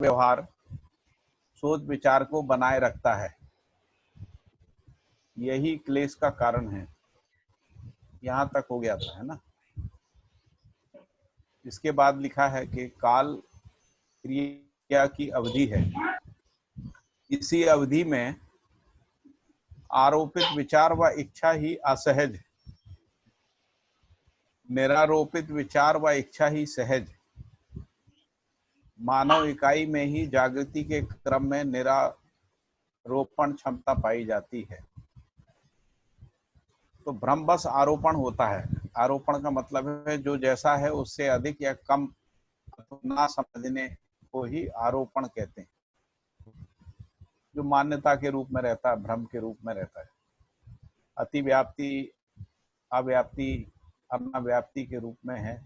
व्यवहार सोच विचार को बनाए रखता है, यही क्लेश का कारण है। यहां तक हो गया था, है ना। इसके बाद लिखा है कि काल क्रिया की अवधि है, इसी अवधि में आरोपित विचार व इच्छा ही असहज, निरारोपित विचार व इच्छा ही सहज। मानव इकाई में ही जागृति के क्रम में निरारोपण क्षमता पाई जाती है। तो भ्रम बस आरोपण होता है। आरोपण का मतलब है जो जैसा है उससे अधिक या कम ना समझने को ही आरोपण कहते हैं, जो मान्यता के रूप में रहता है, भ्रम के रूप में रहता है। अतिव्याप्ति, अव्याप्ति, अनाव्याप्ति के रूप में है।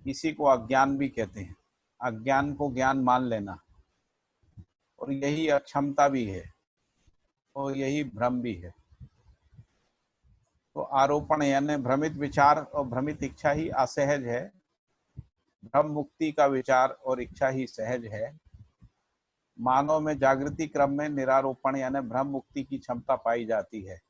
इसी को अज्ञान भी कहते हैं। अज्ञान को ज्ञान मान लेना, और यही अक्षमता भी है और यही भ्रम भी है। तो आरोपण यानी भ्रमित विचार और भ्रमित इच्छा ही असहज है, भ्रम मुक्ति का विचार और इच्छा ही सहज है। मानव में जागृति क्रम में निरारोपण यानी भ्रम मुक्ति की क्षमता पाई जाती है।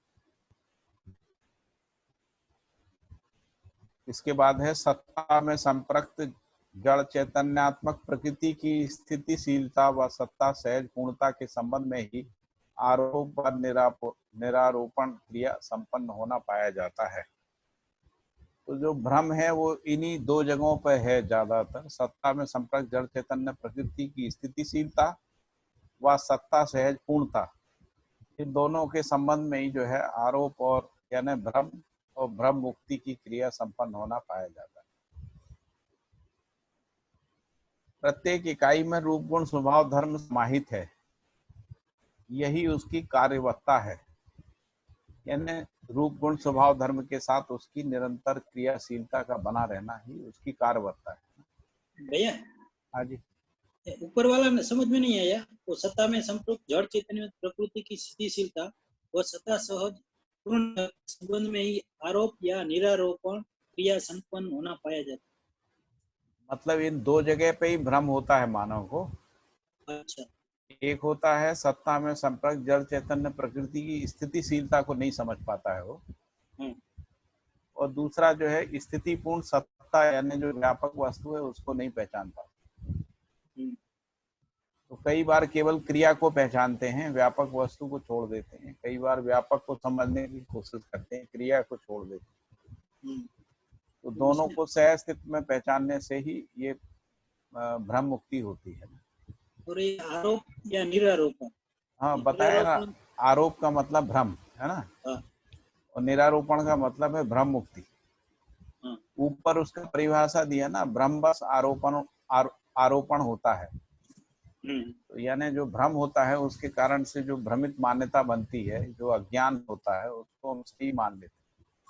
इसके बाद है सत्ता में संप्रक्त जड़ चैतन्यात्मक प्रकृति की स्थितिशीलता व सत्ता सहज पूर्णता के संबंध में ही आरोप व निरारोपण क्रिया संपन्न होना पाया जाता है। तो जो भ्रम है वो इन्हीं दो जगहों पर है ज्यादातर। सत्ता में संप्रक्त जड़ चैतन्य प्रकृति की स्थितिशीलता व सत्ता सहज पूर्णता, इन दोनों के संबंध में ही जो है आरोप और यानी भ्रम और भ्रम मुक्ति की क्रिया संपन्न होना पाया जाता है। प्रत्येक इकाई में रूप गुण स्वभाव धर्म समाहित है, यही उसकी कार्यवत्ता है। यानी रूप गुण स्वभाव धर्म के साथ उसकी निरंतर क्रियाशीलता का बना रहना ही उसकी कार्यवत्ता है। भैया हाँ जी, ऊपर वाला में समझ में नहीं आया। वो सत्ता में संप्रक्त जड़ चैतन्य प्रकृति की स्थितिशीलता व सत्ता सहज पूर्ण संबंध में ही आरोप या निरारोपण क्रिया संपन्न होना पाया जाता मतलब इन दो जगह पे ही भ्रम होता है मानव को। है। अच्छा, एक होता है सत्ता में संपर्क जड़ चैतन्य प्रकृति की स्थितिशीलता को नहीं समझ पाता है वो, और दूसरा जो है स्थिति पूर्ण सत्ता यानी जो व्यापक वस्तु है उसको नहीं पहचान पाता। तो कई बार केवल क्रिया को पहचानते हैं, व्यापक वस्तु को छोड़ देते हैं। कई बार व्यापक को समझने की कोशिश करते हैं, क्रिया को छोड़ देते हैं। तो दोनों को सह अस्तित्व में पहचानने से ही ये भ्रम मुक्ति होती है। और ये आरोप या निरारोपण, हाँ बताया ना, आरोप का मतलब भ्रम है ना, और निरारोपण का मतलब है भ्रम मुक्ति। ऊपर उसका परिभाषा दिया ना, भ्रम बस आरोपण होता है। तो यानी जो भ्रम होता है उसके कारण से जो भ्रमित मान्यता बनती है, जो अज्ञान होता है उसको हम सही मान लेते हैं,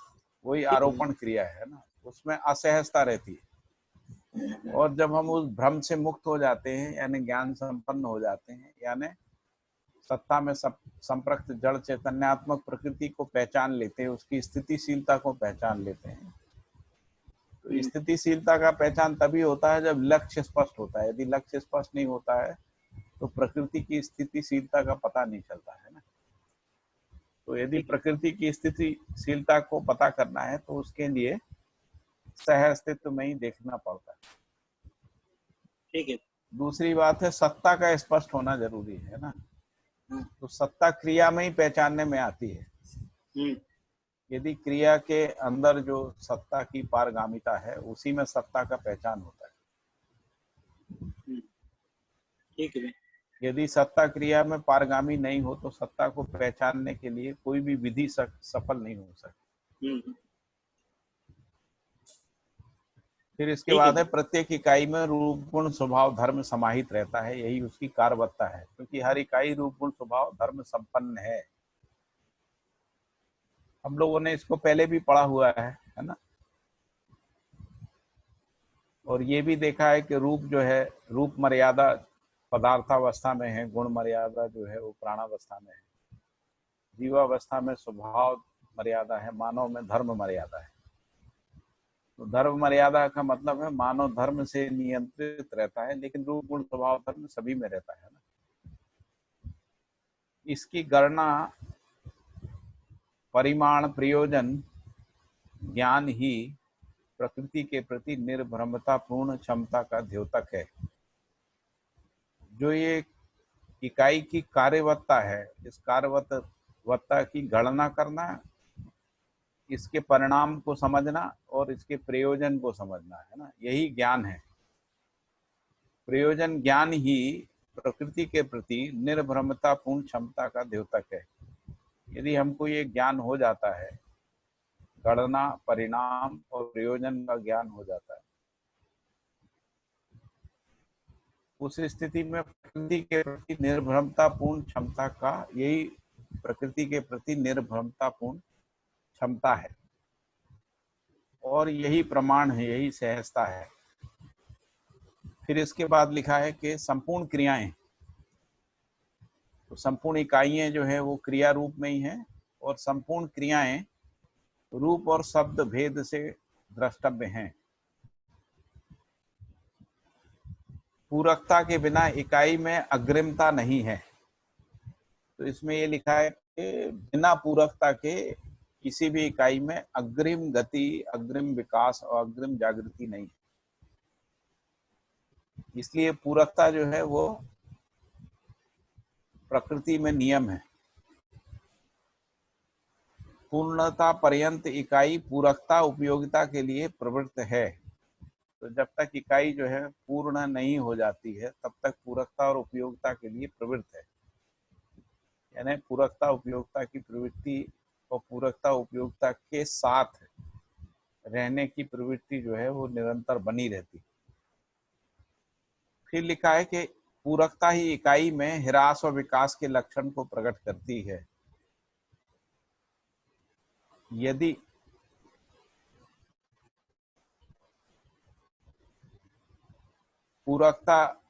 वही आरोपण क्रिया है ना। उसमें असहजता रहती है। और जब हम उस भ्रम से मुक्त हो जाते हैं यानी ज्ञान संपन्न हो जाते हैं, यानी सत्ता में संप्रक्त जड़ चैतन्यात्मक प्रकृति को पहचान लेते हैं, उसकी स्थितिशीलता को पहचान लेते हैं। तो स्थितिशीलता का पहचान तभी होता है जब लक्ष्य स्पष्ट होता है। यदि लक्ष्य स्पष्ट नहीं होता है तो प्रकृति की स्थितिशीलता का पता नहीं चलता है ना। तो यदि प्रकृति की स्थितिशीलता को पता करना है तो उसके लिए सह अस्तित्व में ही देखना पड़ता है। ठीक है। दूसरी बात है सत्ता का स्पष्ट होना जरूरी है ना। तो सत्ता क्रिया में ही पहचानने में आती है। यदि क्रिया के अंदर जो सत्ता की पारगामिता है उसी में सत्ता का पहचान होता है। ठीक है। यदि सत्ता क्रिया में पारगामी नहीं हो तो सत्ता को पहचानने के लिए कोई भी विधि सफल नहीं हो सकती। फिर इसके बाद है प्रत्येक इकाई में रूप गुण स्वभाव धर्म समाहित रहता है, यही उसकी कार्यवत्ता है। क्योंकि हर इकाई रूप गुण स्वभाव धर्म संपन्न है। हम लोगों ने इसको पहले भी पढ़ा हुआ है ना। और ये भी देखा है कि रूप जो है, रूप मर्यादा पदार्थावस्था में है, गुण मर्यादा जो है वो प्राणावस्था में है, जीवावस्था में स्वभाव मर्यादा है, मानव में धर्म मर्यादा है। तो धर्म मर्यादा का मतलब है मानव धर्म से नियंत्रित रहता है, लेकिन रूप गुण स्वभाव धर्म सभी में रहता है ना। इसकी गणना परिमाण प्रयोजन ज्ञान ही प्रकृति के प्रति निर्भ्रमता पूर्ण क्षमता का द्योतक है। जो ये इकाई की कार्यवत्ता है, इस कार्यवत्ता की गणना करना, इसके परिणाम को समझना और इसके प्रयोजन को समझना है ना, यही ज्ञान है। प्रयोजन ज्ञान ही प्रकृति के प्रति निर्भ्रमता पूर्ण क्षमता का द्योतक है। यदि हमको ये ज्ञान हो जाता है, गणना परिणाम और प्रयोजन का ज्ञान हो जाता है, उस स्थिति में प्रकृति के प्रति निर्भ्रमता पूर्ण क्षमता का, यही प्रकृति के प्रति निर्भ्रमता पूर्ण क्षमता है और यही प्रमाण है, यही सहजता है। फिर इसके बाद लिखा है कि संपूर्ण क्रियाएं, तो संपूर्ण इकाइयां जो है वो क्रिया रूप में ही है, और संपूर्ण क्रियाएं रूप और शब्द भेद से द्रष्टव्य हैं। पूरकता के बिना इकाई में अग्रिमता नहीं है। तो इसमें ये लिखा है कि बिना पूरकता के किसी भी इकाई में अग्रिम गति, अग्रिम विकास और अग्रिम जागृति नहीं है। इसलिए पूरकता जो है वो प्रकृति में नियम है। पूर्णता पर्यंत इकाई पूरकता उपयोगिता के लिए प्रवृत्त है। तो जब तक इकाई जो है पूर्ण नहीं हो जाती है, तब तक पूरकता और उपयोगिता के लिए प्रवृत्त है। यानी पूरकता उपयोगिता की प्रवृत्ति और पूरकता उपयोगिता के साथ रहने की प्रवृत्ति जो है वो निरंतर बनी रहती है। फिर लिखा है कि पूरकता ही इकाई में ह्रास और विकास के लक्षण को प्रकट करती है। यदि पूरकता,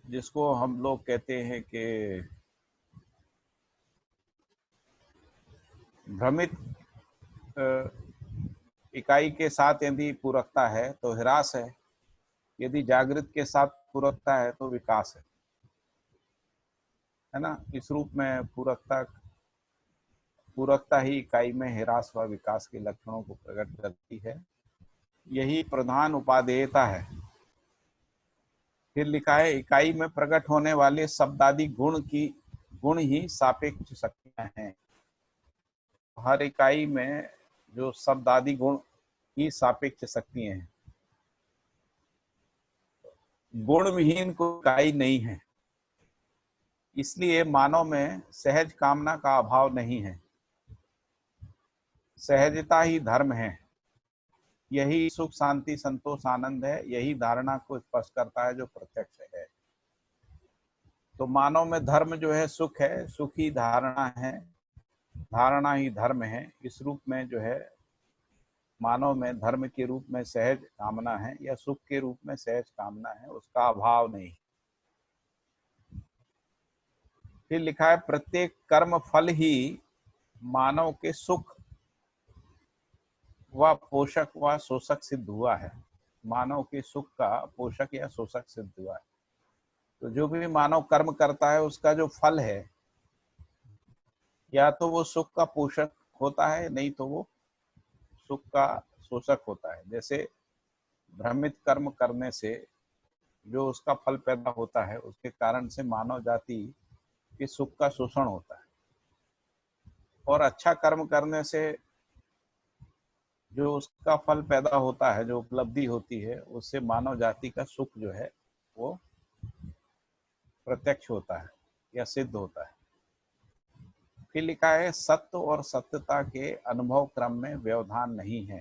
जिसको हम लोग कहते हैं कि भ्रमित इकाई के साथ यदि पूरकता है तो ह्रास है, यदि जागृत के साथ पूरकता है तो विकास है ना। इस रूप में पूरकता ही इकाई में ह्रास व विकास के लक्षणों को प्रकट करती है। यही प्रधान उपादेयता है। फिर लिखा है इकाई में प्रकट होने वाले शब्दादि गुण ही सापेक्ष शक्तियां हैं। हर इकाई में जो शब्दादि गुण ही सापेक्ष शक्तियां हैं। गुण विहीन कोई इकाई नहीं है। इसलिए मानव में सहज कामना का अभाव नहीं है। सहजता ही धर्म है। यही सुख शांति संतोष आनंद है। यही धारणा को स्पष्ट करता है जो प्रत्यक्ष है। तो मानव में धर्म जो है सुख है, सुख ही धारणा है, धारणा ही धर्म है। इस रूप में जो है मानव में धर्म के रूप में सहज कामना है या सुख के रूप में सहज कामना है, उसका अभाव नहीं। फिर लिखा है प्रत्येक कर्म फल ही मानव के सुख व पोषक व शोषक सिद्ध हुआ है। मानव के सुख का पोषक या शोषक सिद्ध हुआ है। तो जो भी मानव कर्म करता है उसका जो फल है, या तो वो सुख का पोषक होता है, नहीं तो वो सुख का शोषक होता है। जैसे भ्रमित कर्म करने से जो उसका फल पैदा होता है, उसके कारण से मानव जाति के सुख का शोषण होता है, और अच्छा कर्म करने से जो उसका फल पैदा होता है, जो उपलब्धि होती है, उससे मानव जाति का सुख जो है वो प्रत्यक्ष होता है या सिद्ध होता है। फिर लिखा है सत्य और सत्यता के अनुभव क्रम में व्यवधान नहीं है।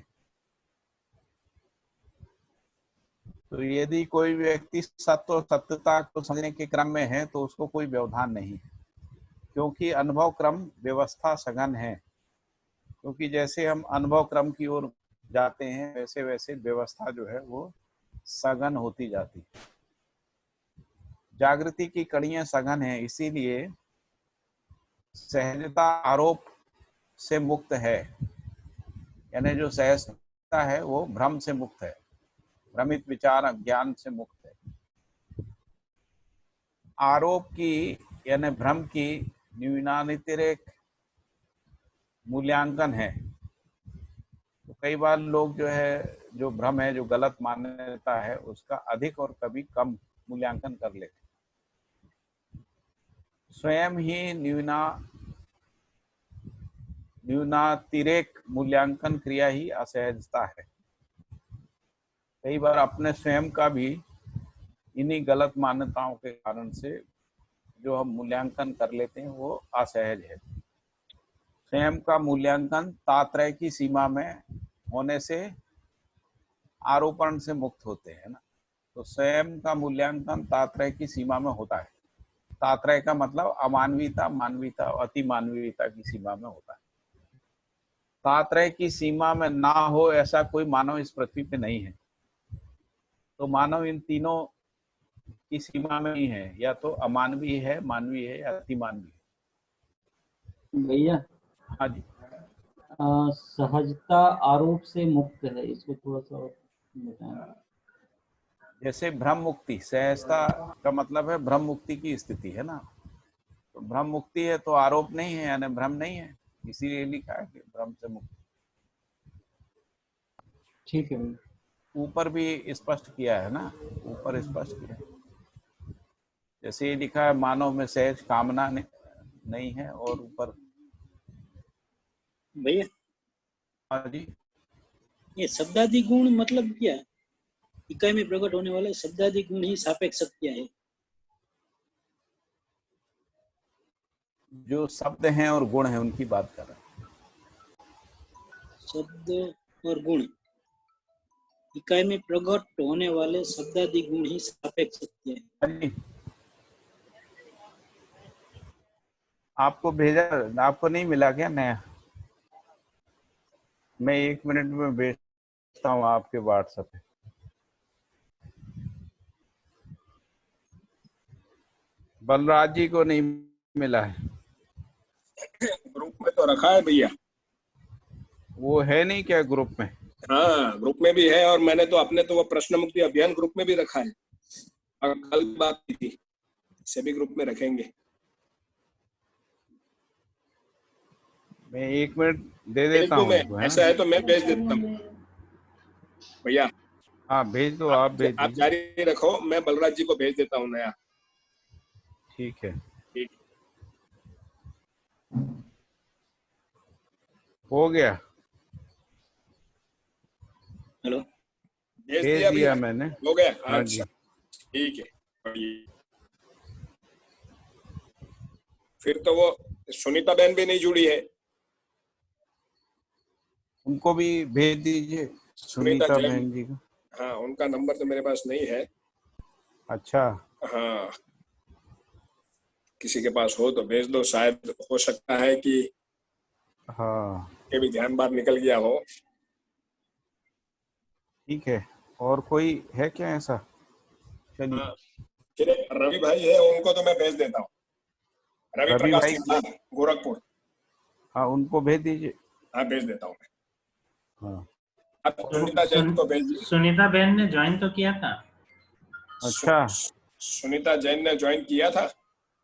तो यदि कोई व्यक्ति सत्य और सत्यता को समझने के क्रम में है तो उसको कोई व्यवधान नहीं है, क्योंकि अनुभव क्रम व्यवस्था सघन है। क्योंकि जैसे हम अनुभव क्रम की ओर जाते हैं, वैसे वैसे व्यवस्था जो है वो सघन होती जाती है। जागृति की कड़ियां सघन है, इसीलिए सहजता आरोप से मुक्त है। यानी जो सहज है वो भ्रम से मुक्त है, भ्रमित विचार अज्ञान से मुक्त है। आरोप की यानी भ्रम की न्यूनातिरेक मूल्यांकन है। तो कई बार लोग जो है, जो भ्रम है, जो गलत मान्यता है, उसका अधिक और कभी कम मूल्यांकन कर लेते। स्वयं ही न्यूनातिरेक मूल्यांकन क्रिया ही असहजता है। कई बार अपने स्वयं का भी इन्हीं गलत मान्यताओं के कारण से जो हम मूल्यांकन कर लेते हैं वो असहज है। स्वयं का मूल्यांकन तात्रय की सीमा में होने से आरोपण से मुक्त होते हैं ना। तो स्वयं का मूल्यांकन तात्रय की सीमा में होता है। तात्रय का मतलब अमानवीयता, मानवीयता, अति मानवीयता की सीमा में होता है। तात्रय की सीमा में ना हो ऐसा कोई मानव इस पृथ्वी पे नहीं है। तो मानव इन तीनों की सीमा में ही है, या तो अमानवीय है, मानवीय है, या अति मानवीय है। भैया हाँ जी। सहजता आरोप से मुक्त है, इसको थोड़ा सा और बताएं। जैसे भ्रम मुक्ति, सहजता का मतलब है भ्रम मुक्ति की स्थिति है ना। तो भ्रम मुक्ति है तो आरोप नहीं है, यानी भ्रम नहीं है, इसीलिए लिखा है कि भ्रम से मुक्त। ठीक है भैया। ऊपर भी स्पष्ट किया है ना, ऊपर स्पष्ट किया है। जैसे ये लिखा है मानव में सहज कामना नहीं है, और ऊपर भैया हाँ जी, ये शब्दादि गुण मतलब क्या है? इकाई में प्रकट होने वाले शब्दादि गुण ही सापेक्ष सत्य है। जो शब्द हैं और गुण हैं उनकी बात कर रहे हैं। शब्द और गुण, इकाई में प्रकट होने वाले शब्दादि गुण ही सापेक्ष सत्य है। हाँ जी, आपको भेजा, आपको नहीं मिला क्या नया? मैं 1 मिनट में भेजता हूँ आपके व्हाट्सएप पे। बलराज जी को नहीं मिला है। ग्रुप में तो रखा है भैया। वो है नहीं क्या ग्रुप में? हाँ, ग्रुप में भी है, और मैंने तो अपने तो वो प्रश्न मुक्ति अभियान ग्रुप में भी रखा है, और कल बात की थी, सभी ग्रुप में रखेंगे। मैं 1 मिनट दे देता हूँ मैं, उनको, है ऐसा ना? है तो मैं भेज देता हूँ भैया। हाँ भेज दो, आप भेज आप दीजिए। जारी रखो, मैं बलराज जी को भेज देता हूँ नया। ठीक है, ठीक, हो गया, हेलो, भेज भेज दिया दिया भैया, मैंने। हो गया। हाँ जी। अच्छा, ठीक है, बढ़िया। फिर तो वो सुनीता बहन भी नहीं जुड़ी है। उनको भी भेज दीजिए, सुनीता जैन, बहन जी को। हाँ, उनका नंबर तो मेरे पास नहीं है। अच्छा, हाँ, किसी के पास हो तो भेज दो, शायद हो सकता है कि हाँ ये भी ध्यान बाहर निकल गया हो। ठीक है। और कोई है क्या ऐसा? चलिए। हाँ, फिर एक रवि भाई है, उनको तो मैं भेज देता हूँ, रवि रवि प्रकाश भाई, सिंह, गोरखपुर। हाँ उनको भेज दीजिए। हाँ, भेज देता हूँ मैं। हाँ आप सुनीता जैन को भेज दीजिए। सुनीता बहन ने ज्वाइन तो किया था, अच्छा, सुनीता जैन ने ज्वाइन किया था?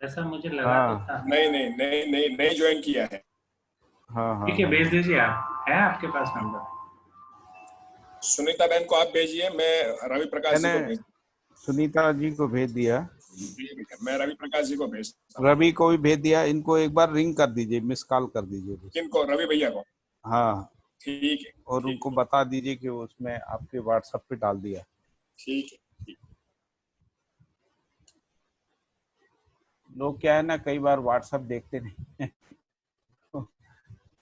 ऐसा मुझे लगा तो हाँ था। नहीं ज्वाइन किया है। हाँ हाँ ठीक है, हाँ, भेज दीजिए। आप है आपके पास नंबर? सुनीता बहन को आप भेजिए, मैं रवि प्रकाश जी को मैंने भेज, सुनीता जी को भेज दिया, मैं रवि प्रकाश जी को भेजता हूँ। रवि को भी भेज दिया। इनको एक बार रिंग कर दीजिए, मिस कॉल कर दीजिए बस। किनको? रवि भैया को? हाँ, ठीक है, और उनको बता दीजिए कि उसमें आपके व्हाट्सएप पे डाल दिया। ठीक है। लोग क्या है ना, कई बार व्हाट्सएप देखते नहीं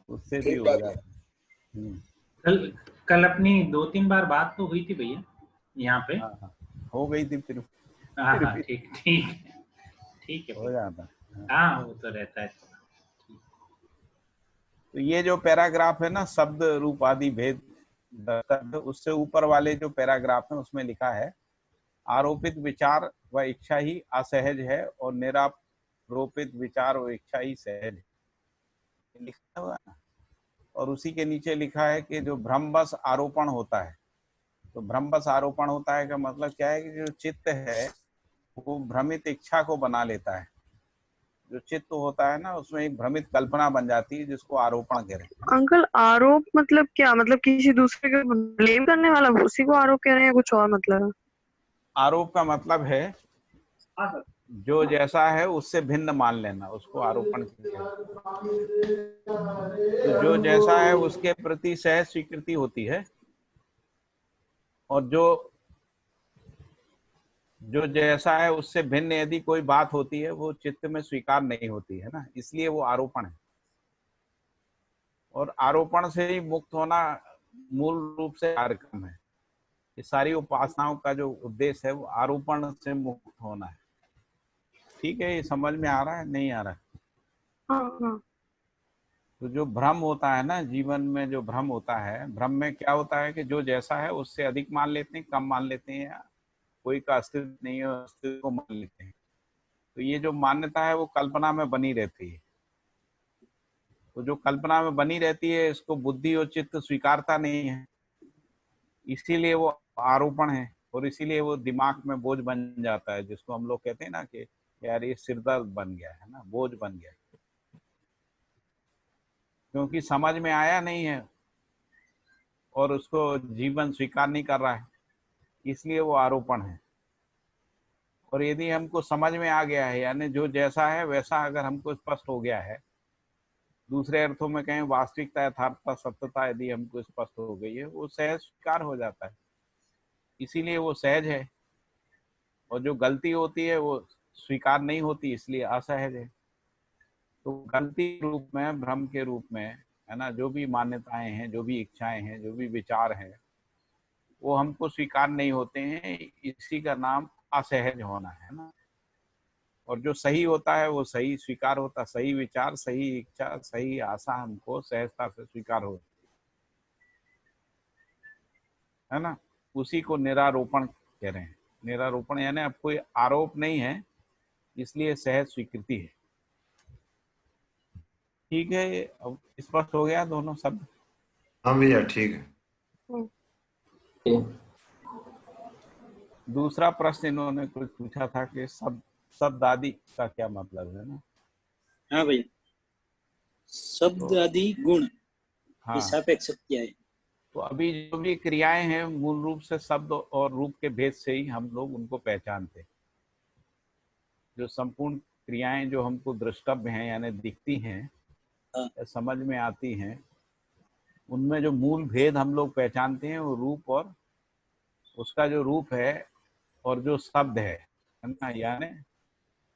उससे भी ठीक हो बात है। जाता है। कल कल अपनी 2-3 बार बात तो हुई थी भैया यहाँ पे। हाँ हाँ, हो गई थी फिर हाँ हाँ, भी ठीक ठीक है हो भैया। जाता है। हाँ, वो तो रहता है। तो ये जो पैराग्राफ है ना, शब्द रूप आदि भेद दर्शक, उससे ऊपर वाले जो पैराग्राफ है उसमें लिखा है आरोपित विचार व इच्छा ही असहज है और निरारोपित विचार व इच्छा ही सहज है। लिखा हुआ है ना। और उसी के नीचे लिखा है कि जो भ्रमवश आरोपण होता है, तो भ्रमवश आरोपण होता है का मतलब क्या है कि जो चित्त है वो भ्रमित इच्छा को बना लेता है। जो चित्त होता है ना उसमें एक भ्रमित कल्पना बन जाती है जिसको आरोपण कह रहे हैं। अंकल आरोप मतलब क्या, मतलब किसी दूसरे के ब्लेम करने वाला, उसी को आरोप कह रहे हैं या कुछ और मतलब है? आरोप का मतलब है जो जैसा है उससे भिन्न मान लेना, उसको आरोपण कहते हैं। तो जो जैसा है उसके प्रति सहज स्वीकृति होती है, और जो जैसा है उससे भिन्न यदि कोई बात होती है वो चित्त में स्वीकार नहीं होती है ना, इसलिए वो आरोपण है। और आरोपण से ही मुक्त होना मूल रूप से कार्यक्रम है। ये सारी उपासनाओं का जो उद्देश्य है वो आरोपण से मुक्त होना है। ठीक है, ये समझ में आ रहा है नहीं आ रहा है? हाँ हाँ। तो जो भ्रम होता है ना जीवन में, जो भ्रम होता है, भ्रम में क्या होता है कि जो जैसा है उससे अधिक मान लेते हैं, कम मान लेते हैं, या कोई का अस्तित्व नहीं है अस्तित्व को मान लेते हैं। तो ये जो मान्यता है वो कल्पना में बनी रहती है। तो जो कल्पना में बनी रहती है इसको बुद्धि और चित्त स्वीकारता नहीं है, इसीलिए वो आरोपण है, और इसीलिए वो दिमाग में बोझ बन जाता है, जिसको हम लोग कहते हैं ना कि यार ये सिरदर्द बन गया है ना, बोझ बन गया, क्योंकि समझ में आया नहीं है और उसको जीवन स्वीकार नहीं कर रहा है, इसलिए वो आरोपण है। और यदि हमको समझ में आ गया है, यानी जो जैसा है वैसा अगर हमको स्पष्ट हो गया है, दूसरे अर्थों में कहें वास्तविकता, यथार्थता, सत्यता यदि हमको स्पष्ट हो गई है, वो सहज स्वीकार हो जाता है, इसीलिए वो सहज है। और जो गलती होती है वो स्वीकार नहीं होती, इसलिए असहज है। तो गलती के रूप में, भ्रम के रूप में, है ना, जो भी मान्यताएं हैं, जो भी इच्छाएं हैं, जो भी विचार हैं, वो हमको स्वीकार नहीं होते हैं, इसी का नाम असहज होना है ना। और जो सही होता है वो सही स्वीकार होता, सही विचार, सही इच्छा, सही आशा हमको सहजता से स्वीकार हो, है ना। उसी को निरारोपण कह रहे हैं। निरारोपण यानी अब कोई आरोप नहीं है, इसलिए सहज स्वीकृति है। ठीक है, अब स्पष्ट हो गया दोनों शब्द? हाँ भैया ठीक है। दूसरा प्रश्न इन्होंने कुछ पूछा था कि शब्द आदि का क्या मतलब है ना? हाँ भैया, शब्द आदि गुण, हाँ, ये सापेक्ष क्या है? तो अभी जो भी क्रियाएं हैं मूल रूप से शब्द और रूप के भेद से ही हम लोग उनको पहचानते हैं। जो संपूर्ण क्रियाएं जो हमको द्रष्टव्य हैं यानी दिखती हैं या समझ में आती हैं, उनमें जो मूल भेद हम लोग पहचानते हैं वो रूप और उसका जो रूप है और जो शब्द है ना, यानी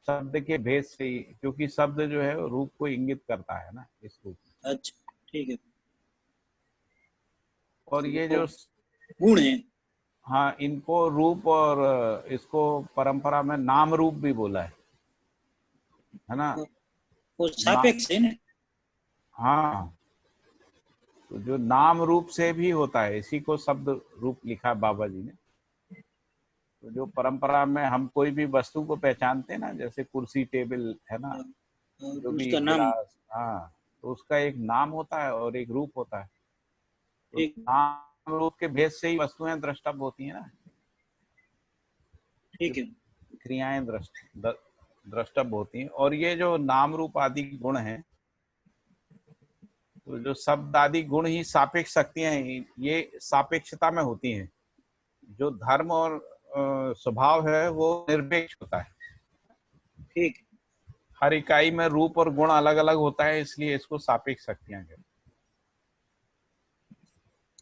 शब्द के भेद से ही, क्योंकि शब्द जो है रूप को इंगित करता है ना इस रूप में। अच्छा ठीक है। और ये जो गुण है, हाँ, इनको रूप और इसको परंपरा में नाम रूप भी बोला है ना। वो सापेक्ष है ना। हाँ, तो जो नाम रूप से भी होता है, इसी को शब्द रूप लिखा बाबा जी ने। तो जो परंपरा में हम कोई भी वस्तु को पहचानते हैं ना, जैसे कुर्सी, टेबल, है ना, जो भी उसका नाम, गिलास, हाँ, तो उसका एक नाम होता है और एक रूप होता है। तो ठीक नाम रूप के भेद से ही वस्तुएं द्रष्टव्य होती हैं ना, ठीक है। क्रियाएं द्रष्टव्य होती हैं। और ये जो नाम रूप आदि गुण हैं, तो जो शब्द आदि गुण ही सापेक्ष शक्तियां हैं, ये सापेक्षता में होती हैं। जो धर्म और स्वभाव है वो निरपेक्ष होता है। ठीक हर इकाई में रूप और गुण अलग अलग होता है, इसलिए इसको सापेक्ष शक्तियां कहते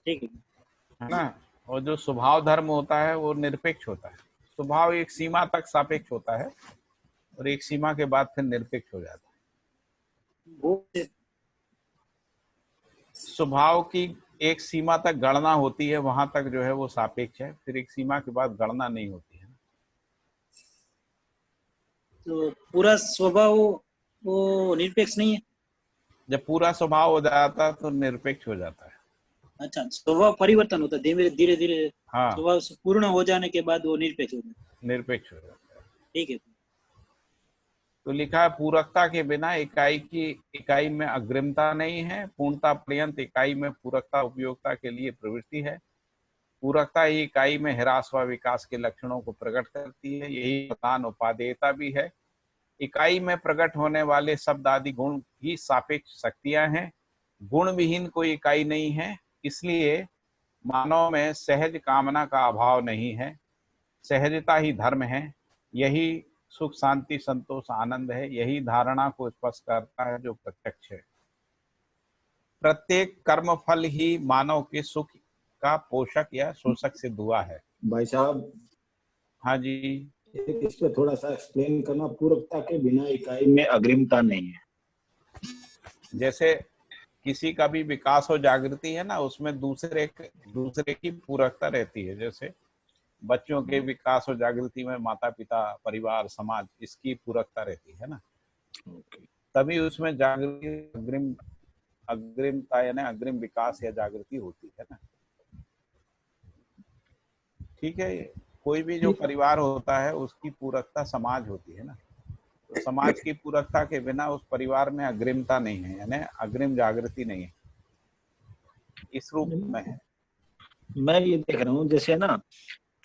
ठीक हैं ना। और जो स्वभाव धर्म होता है वो निरपेक्ष होता है। स्वभाव एक सीमा तक सापेक्ष होता है और एक सीमा के बाद फिर निरपेक्ष हो जाता है। वो स्वभाव की एक सीमा तक गणना होती है, वहां तक जो है वो सापेक्ष है, फिर एक सीमा के बाद गणना नहीं होती है। तो पूरा स्वभाव वो निरपेक्ष नहीं है। जब पूरा स्वभाव हो जाता है तो निरपेक्ष हो जाता है। अच्छा, स्वभाव परिवर्तन होता है धीरे धीरे धीरे। हाँ, स्वभाव पूर्ण हो जाने के बाद वो निरपेक्ष हो जाता है। निरपेक्ष हो जाता है। ठीक है। तो लिखा है पूरकता के बिना इकाई में अग्रिमता नहीं है, पूर्णता पर्यंत इकाई में पूरकता उपयोगिता के लिए प्रवृत्ति है। पूरकता ही इकाई में ह्रास व विकास के लक्षणों को प्रकट करती है, यही प्रधान उपादेयता भी है। इकाई में प्रकट होने वाले शब्द आदि गुण ही सापेक्ष शक्तियां हैं, गुण विहीन कोई इकाई नहीं है। इसलिए मानव में सहज कामना का अभाव नहीं है, सहजता ही धर्म है। यही सुख शांति संतोष आनंद है, यही धारणा को स्पष्ट करता है जो प्रत्यक्ष है। प्रत्येक कर्म फल ही मानव के सुख का पोषक या शोषक सिद्ध हुआ है। भाई साहब, हाँ जी, इस पे थोड़ा सा एक्सप्लेन करना। पूरकता के बिना इकाई में अग्रिमता नहीं है। जैसे किसी का भी विकास और जागृति है ना, उसमें दूसरे की पूरकता रहती है। जैसे बच्चों के विकास और जागृति में माता पिता परिवार समाज इसकी पूरकता रहती है ना, तभी उसमें जागृति अग्रिमता यानी अग्रिम विकास या जागृति होती है ना। ठीक है, कोई भी जो परिवार होता है उसकी पूरकता समाज होती है ना, तो समाज की पूरकता के बिना उस परिवार में अग्रिमता नहीं है, यानी अग्रिम जागृति नहीं है, इस रूप में है। मैं ये देख रहा हूँ जैसे ना,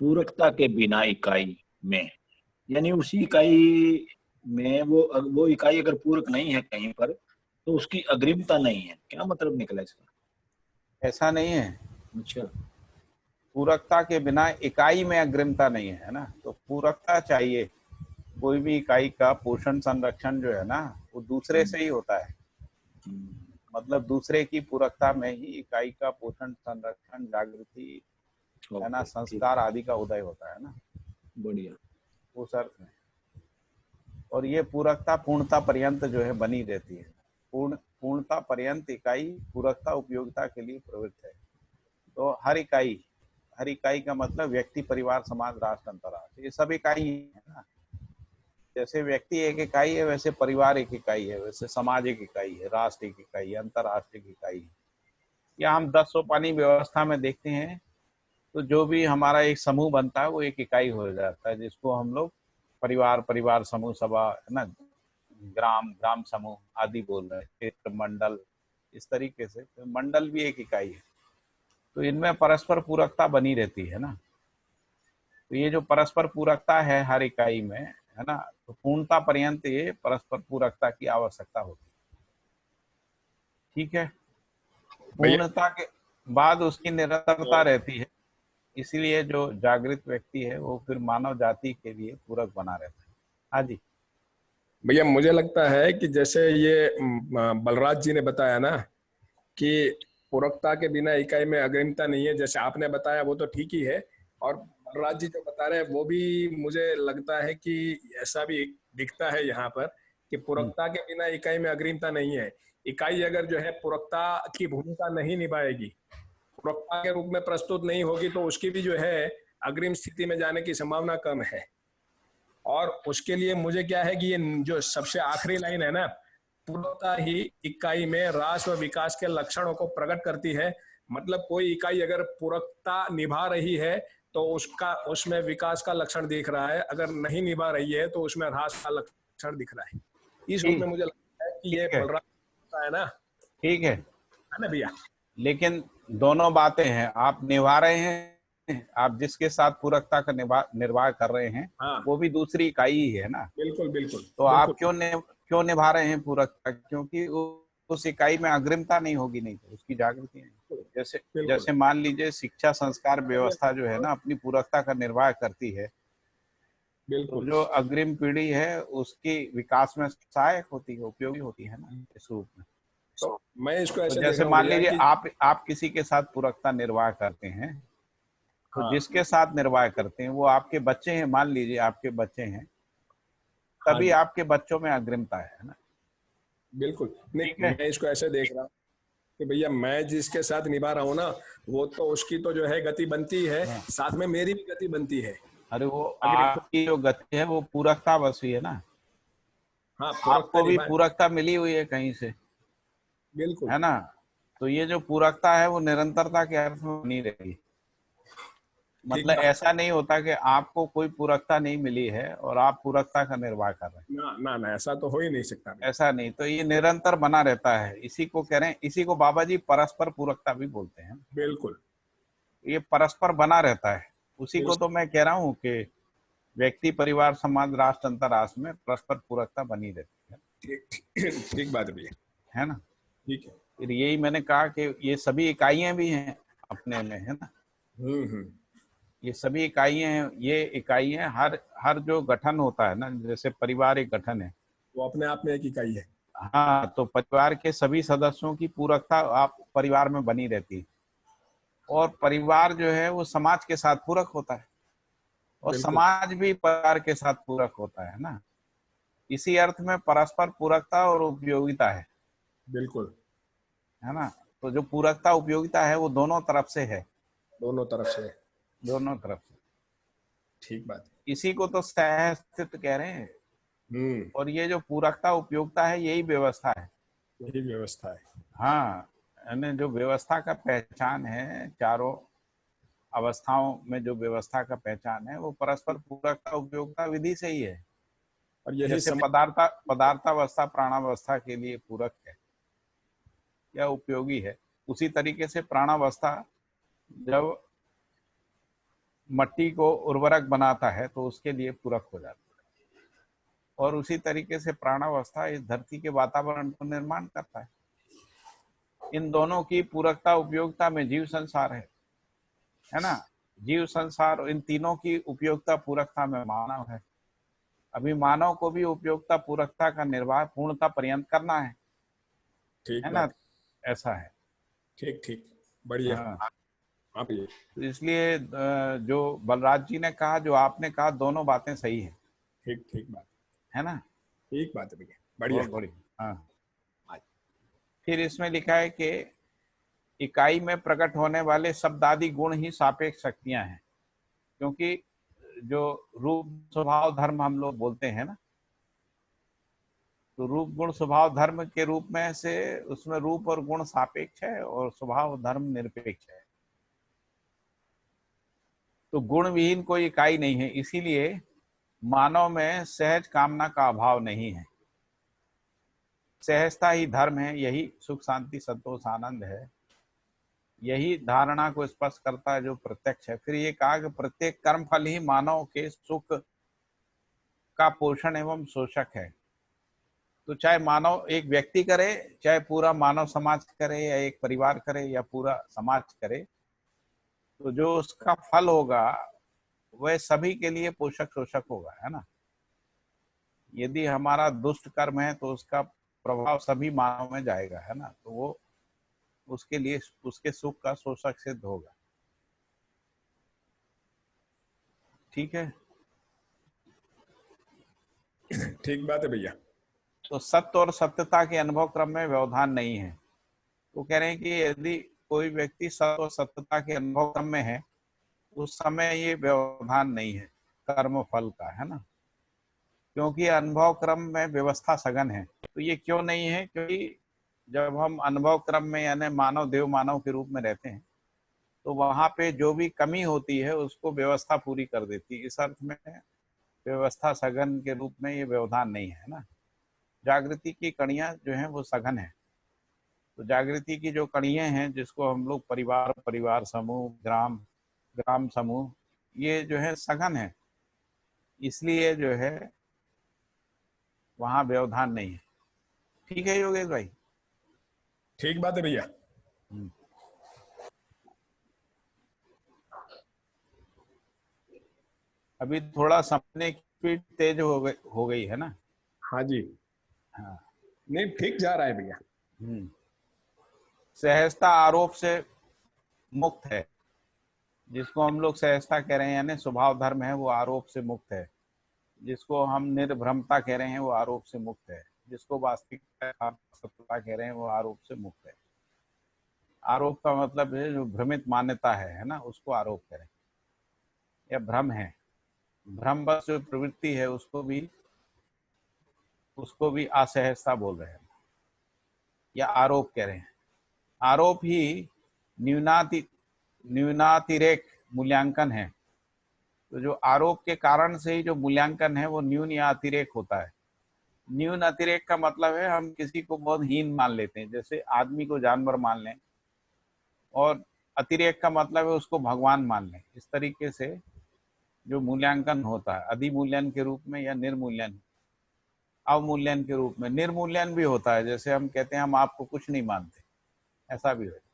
पूरकता के बिना इकाई में, यानी उसी इकाई में वो इकाई अगर पूरक नहीं है कहीं पर, तो उसकी अग्रिमता नहीं है। क्या मतलब निकला इसका? ऐसा नहीं है। अच्छा, पूरकता के बिना इकाई में अग्रिमता नहीं है ना, तो पूरकता चाहिए। कोई भी इकाई का पोषण संरक्षण जो है ना, वो दूसरे से ही होता है। मतलब दूसरे की पूरकता में ही इकाई का पोषण संरक्षण जागृति है ना, संस्कार आदि का उदय होता है ना। बढ़िया, उस अर्थ में। और ये पूरकता पूर्णता पर्यंत जो है बनी रहती है। पूर्णता पर्यंत इकाई पूरकता उपयोगिता के लिए प्रवृत्त है। तो हर इकाई का मतलब व्यक्ति परिवार समाज राष्ट्र अंतरराष्ट्र, ये सब इकाई है ना। जैसे व्यक्ति एक इकाई है, वैसे परिवार एक इकाई है, वैसे समाज एक इकाई है, राष्ट्र एक इकाई है, अंतरराष्ट्र एक इकाई है। या हम 10 सोपानी व्यवस्था में देखते हैं तो जो भी हमारा एक समूह बनता है वो एक इकाई हो जाता है, जिसको हम लोग परिवार समूह सभा है ना, ग्राम समूह आदि बोल रहे हैं, क्षेत्र मंडल, इस तरीके से। तो मंडल भी एक इकाई है। तो इनमें परस्पर पूरकता बनी रहती है ना। तो ये जो परस्पर पूरकता है हर इकाई में है ना, तो पूर्णता पर्यंत ये परस्पर पूरकता की आवश्यकता होती है। ठीक है, पूर्णता के बाद उसकी निरंतरता रहती है। इसीलिए जो जागृत व्यक्ति है वो फिर मानव जाति के लिए पूरक बना रहता है। हाँ जी भैया, मुझे लगता है कि जैसे ये बलराज जी ने बताया ना कि पूरकता के बिना इकाई में अग्रिमता नहीं है, जैसे आपने बताया वो तो ठीक ही है। और बलराज जी जो बता रहे हैं वो भी मुझे लगता है कि ऐसा भी दिखता है यहाँ पर कि पूरकता के बिना इकाई में अग्रिमता नहीं है। इकाई अगर जो है पूरकता की भूमिका नहीं निभाएगी, पूरकता के रूप में प्रस्तुत नहीं होगी, तो उसकी भी जो है अग्रिम स्थिति में जाने की संभावना कम है। और उसके लिए मुझे क्या है कि ये जो सबसे आखिरी लाइन है ना, पूरकता ही इकाई में ह्रास व विकास के लक्षणों को प्रकट करती है। मतलब कोई इकाई अगर पूरकता निभा रही है तो उसमें विकास का लक्षण दिख रहा है, अगर नहीं निभा रही है तो उसमें ह्रास का लक्षण दिख रहा है। इस रूप में मुझे लगता है कि ये बलराज है ना। ठीक है ना भैया, लेकिन दोनों बातें हैं। आप निभा रहे हैं, आप जिसके साथ पूरकता का निर्वाह कर रहे हैं, हाँ, वो भी दूसरी इकाई ही है ना। बिल्कुल बिल्कुल। तो आप क्यों निभा रहे हैं पूरकता? क्योंकि उस इकाई में अग्रिमता नहीं होगी, नहीं तो उसकी जागृति नहीं। जैसे मान लीजिए शिक्षा संस्कार व्यवस्था जो है ना अपनी पूरकता का निर्वाह करती है, तो जो अग्रिम पीढ़ी है उसकी विकास में सहायक होती है, उपयोगी होती है ना इस रूप में। तो मैं इसको ऐसे तो जैसे मान लीजिए आप किसी के साथ पूरकता निर्वाह करते हैं, तो हाँ, जिसके साथ निर्वाह करते हैं वो आपके बच्चे हैं, मान लीजिए आपके बच्चे हैं, तभी आपके बच्चों में अग्रिमता है ना। बिल्कुल नहीं, मैं इसको ऐसे देख रहा हूँ कि भैया मैं जिसके साथ निभा रहा हूँ ना, वो तो उसकी तो जो है गति बनती है, साथ में मेरी भी गति बनती है। अरे वो आपकी जो गति है वो पूरकता बस हुई है ना। हाँ, आपको भी पूरकता मिली हुई है कहीं से, बिल्कुल है ना। तो ये जो पूरकता है वो निरंतरता के अर्थ में बनी रहेगी। मतलब ऐसा नहीं होता कि आपको कोई पूरकता नहीं मिली है और आप पूरकता का निर्वाह कर रहे हैं, ना ना ना, ऐसा तो हो ही नहीं सकता। ऐसा नहीं। तो ये निरंतर बना रहता है, इसी को कह रहे हैं, इसी को बाबा जी परस्पर पूरकता भी बोलते हैं। बिल्कुल ये परस्पर बना रहता है, उसी को तो मैं कह रहा हूँ कि व्यक्ति, परिवार, समाज, राष्ट्र, अंतरराष्ट्र में परस्पर पूरकता बनी रहती है। ठीक ठीक बात है भैया, है ना। ठीक है। फिर यही मैंने कहा कि ये सभी इकाइयां भी हैं अपने में, है ना। ये सभी इकाइयां हैं, ये इकाइयां हर जो गठन होता है ना, जैसे परिवार एक गठन है, वो अपने आप में एक इकाई है। हाँ, तो परिवार के सभी सदस्यों की पूरकता आप परिवार में बनी रहती है, और परिवार जो है वो समाज के साथ पूरक होता है, और बिल्कुल। समाज भी परिवार के साथ पूरक होता है ना। इसी अर्थ में परस्पर पूरकता और उपयोगिता है। बिल्कुल, है ना। तो जो पूरकता उपयोगिता है वो दोनों तरफ से है, दोनों तरफ से। दोनों तरफ से। ठीक बात। इसी को तो सह अस्तित्व कह रहे हैं। और ये जो पूरकता उपयोगिता है, यही व्यवस्था है, यही व्यवस्था है। हाँ, यानी जो व्यवस्था का पहचान है, चारों अवस्थाओं में जो व्यवस्था का पहचान है, वो परस्पर पूरकता उपयोगिता विधि से ही है। और यही जैसे पदार्थावस्था प्राणावस्था के लिए पूरक है या उपयोगी है, उसी तरीके से प्राणावस्था जब मट्टी को उर्वरक बनाता है तो उसके लिए पूरक हो जाता है, और उसी तरीके से प्राणावस्था इस धरती के वातावरण को निर्माण करता है। इन दोनों की पूरकता उपयोगिता में जीव संसार है ना। जीव संसार, इन तीनों की उपयोगिता पूरकता में मानव है। अभी मानव को भी उपयोगिता पूरकता का निर्वाह पूर्णता पर्यंत करना है। ठीक है ना, बात। ऐसा है। ठीक ठीक, बढ़िया। हाँ, हाँ भैया। तो इसलिए जो बलराज जी ने कहा, जो आपने कहा, दोनों बातें सही है। ठीक ठीक बात है ना, ठीक बात है भैया, बढ़िया। बहुत बढ़िया। हाँ, फिर इसमें लिखा है कि इकाई में प्रकट होने वाले शब्दादि गुण ही सापेक्ष शक्तियां हैं, क्योंकि जो रूप स्वभाव धर्म हम लोग बोलते हैं ना, तो रूप गुण स्वभाव धर्म के रूप में से उसमें रूप और गुण सापेक्ष है और स्वभाव धर्म निरपेक्ष है। तो गुण विहीन कोई इकाई नहीं है, इसीलिए मानव में सहज कामना का अभाव नहीं है। सहजता ही धर्म है, यही सुख शांति संतोष आनंद है, यही धारणा को स्पष्ट करता है जो प्रत्यक्ष है। फिर ये कहा कि प्रत्येक कर्म फल ही मानव के सुख का पोषण एवं शोषक है। तो चाहे मानव एक व्यक्ति करे, चाहे पूरा मानव समाज करे, या एक परिवार करे, या पूरा समाज करे, तो जो उसका फल होगा वह सभी के लिए पोषक शोषक होगा। है ना। यदि हमारा दुष्ट कर्म है तो उसका प्रभाव सभी मानव में जाएगा। है ना, तो वो उसके लिए उसके सुख का शोषक सिद्ध होगा। ठीक है, ठीक बात है भैया। तो सत्य और सत्यता के अनुभव क्रम में व्यवधान नहीं है। तो कह रहे हैं कि यदि कोई व्यक्ति सत्य और सत्यता के अनुभव क्रम में है, उस समय ये व्यवधान नहीं है कर्म फल का। है ना, क्योंकि अनुभव क्रम में व्यवस्था सघन है। तो ये क्यों नहीं है? क्योंकि जब हम अनुभव क्रम में यानी मानव देव मानव के रूप में रहते हैं, तो वहां पे जो भी कमी होती है उसको व्यवस्था पूरी कर देती है। इस अर्थ में व्यवस्था सघन के रूप में ये व्यवधान नहीं है ना। जागृति की कड़ियां जो हैं वो सघन है। तो जागृति की जो कड़ियां हैं, जिसको हम लोग परिवार, परिवार समूह, ग्राम, ग्राम समूह, ये जो है सघन है, इसलिए जो है वहां व्यवधान नहीं है। ठीक है योगेश भाई? ठीक बात है भैया। अभी थोड़ा समझने की स्पीड तेज हो गई है ना। हाँ जी। हाँ, नहीं, ठीक जा रहा है भैया। सहजता आरोप से मुक्त है, जिसको हम लोग सहजता कह रहे हैं, यानी स्वभाव धर्म है, वो आरोप से मुक्त है। जिसको हम निर्भ्रमता कह रहे हैं, वो आरोप से मुक्त है। जिसको वास्तविकता सत्यता कह रहे हैं, वो आरोप से मुक्त है। आरोप का मतलब है जो भ्रमित मान्यता है ना, उसको आरोप करें, या भ्रम है। भ्रम बस जो प्रवृत्ति है उसको भी असहजता बोल रहे हैं, या आरोप कह रहे हैं। आरोप ही न्यूनातिरेक मूल्यांकन है, तो जो आरोप के कारण से ही जो मूल्यांकन है वो न्यून या अतिरेक होता है। न्यून अतिरेक का मतलब है हम किसी को बहुत हीन मान लेते हैं, जैसे आदमी को जानवर मान लें, और अतिरेक का मतलब है उसको भगवान मान लें। इस तरीके से जो मूल्यांकन होता है अधिमूल्यन के रूप में या निर्मूल्यन अवमूल्यन के रूप में, निर्मूल्यन भी होता है, जैसे हम कहते हैं हम आपको कुछ नहीं मानते, ऐसा भी होता है।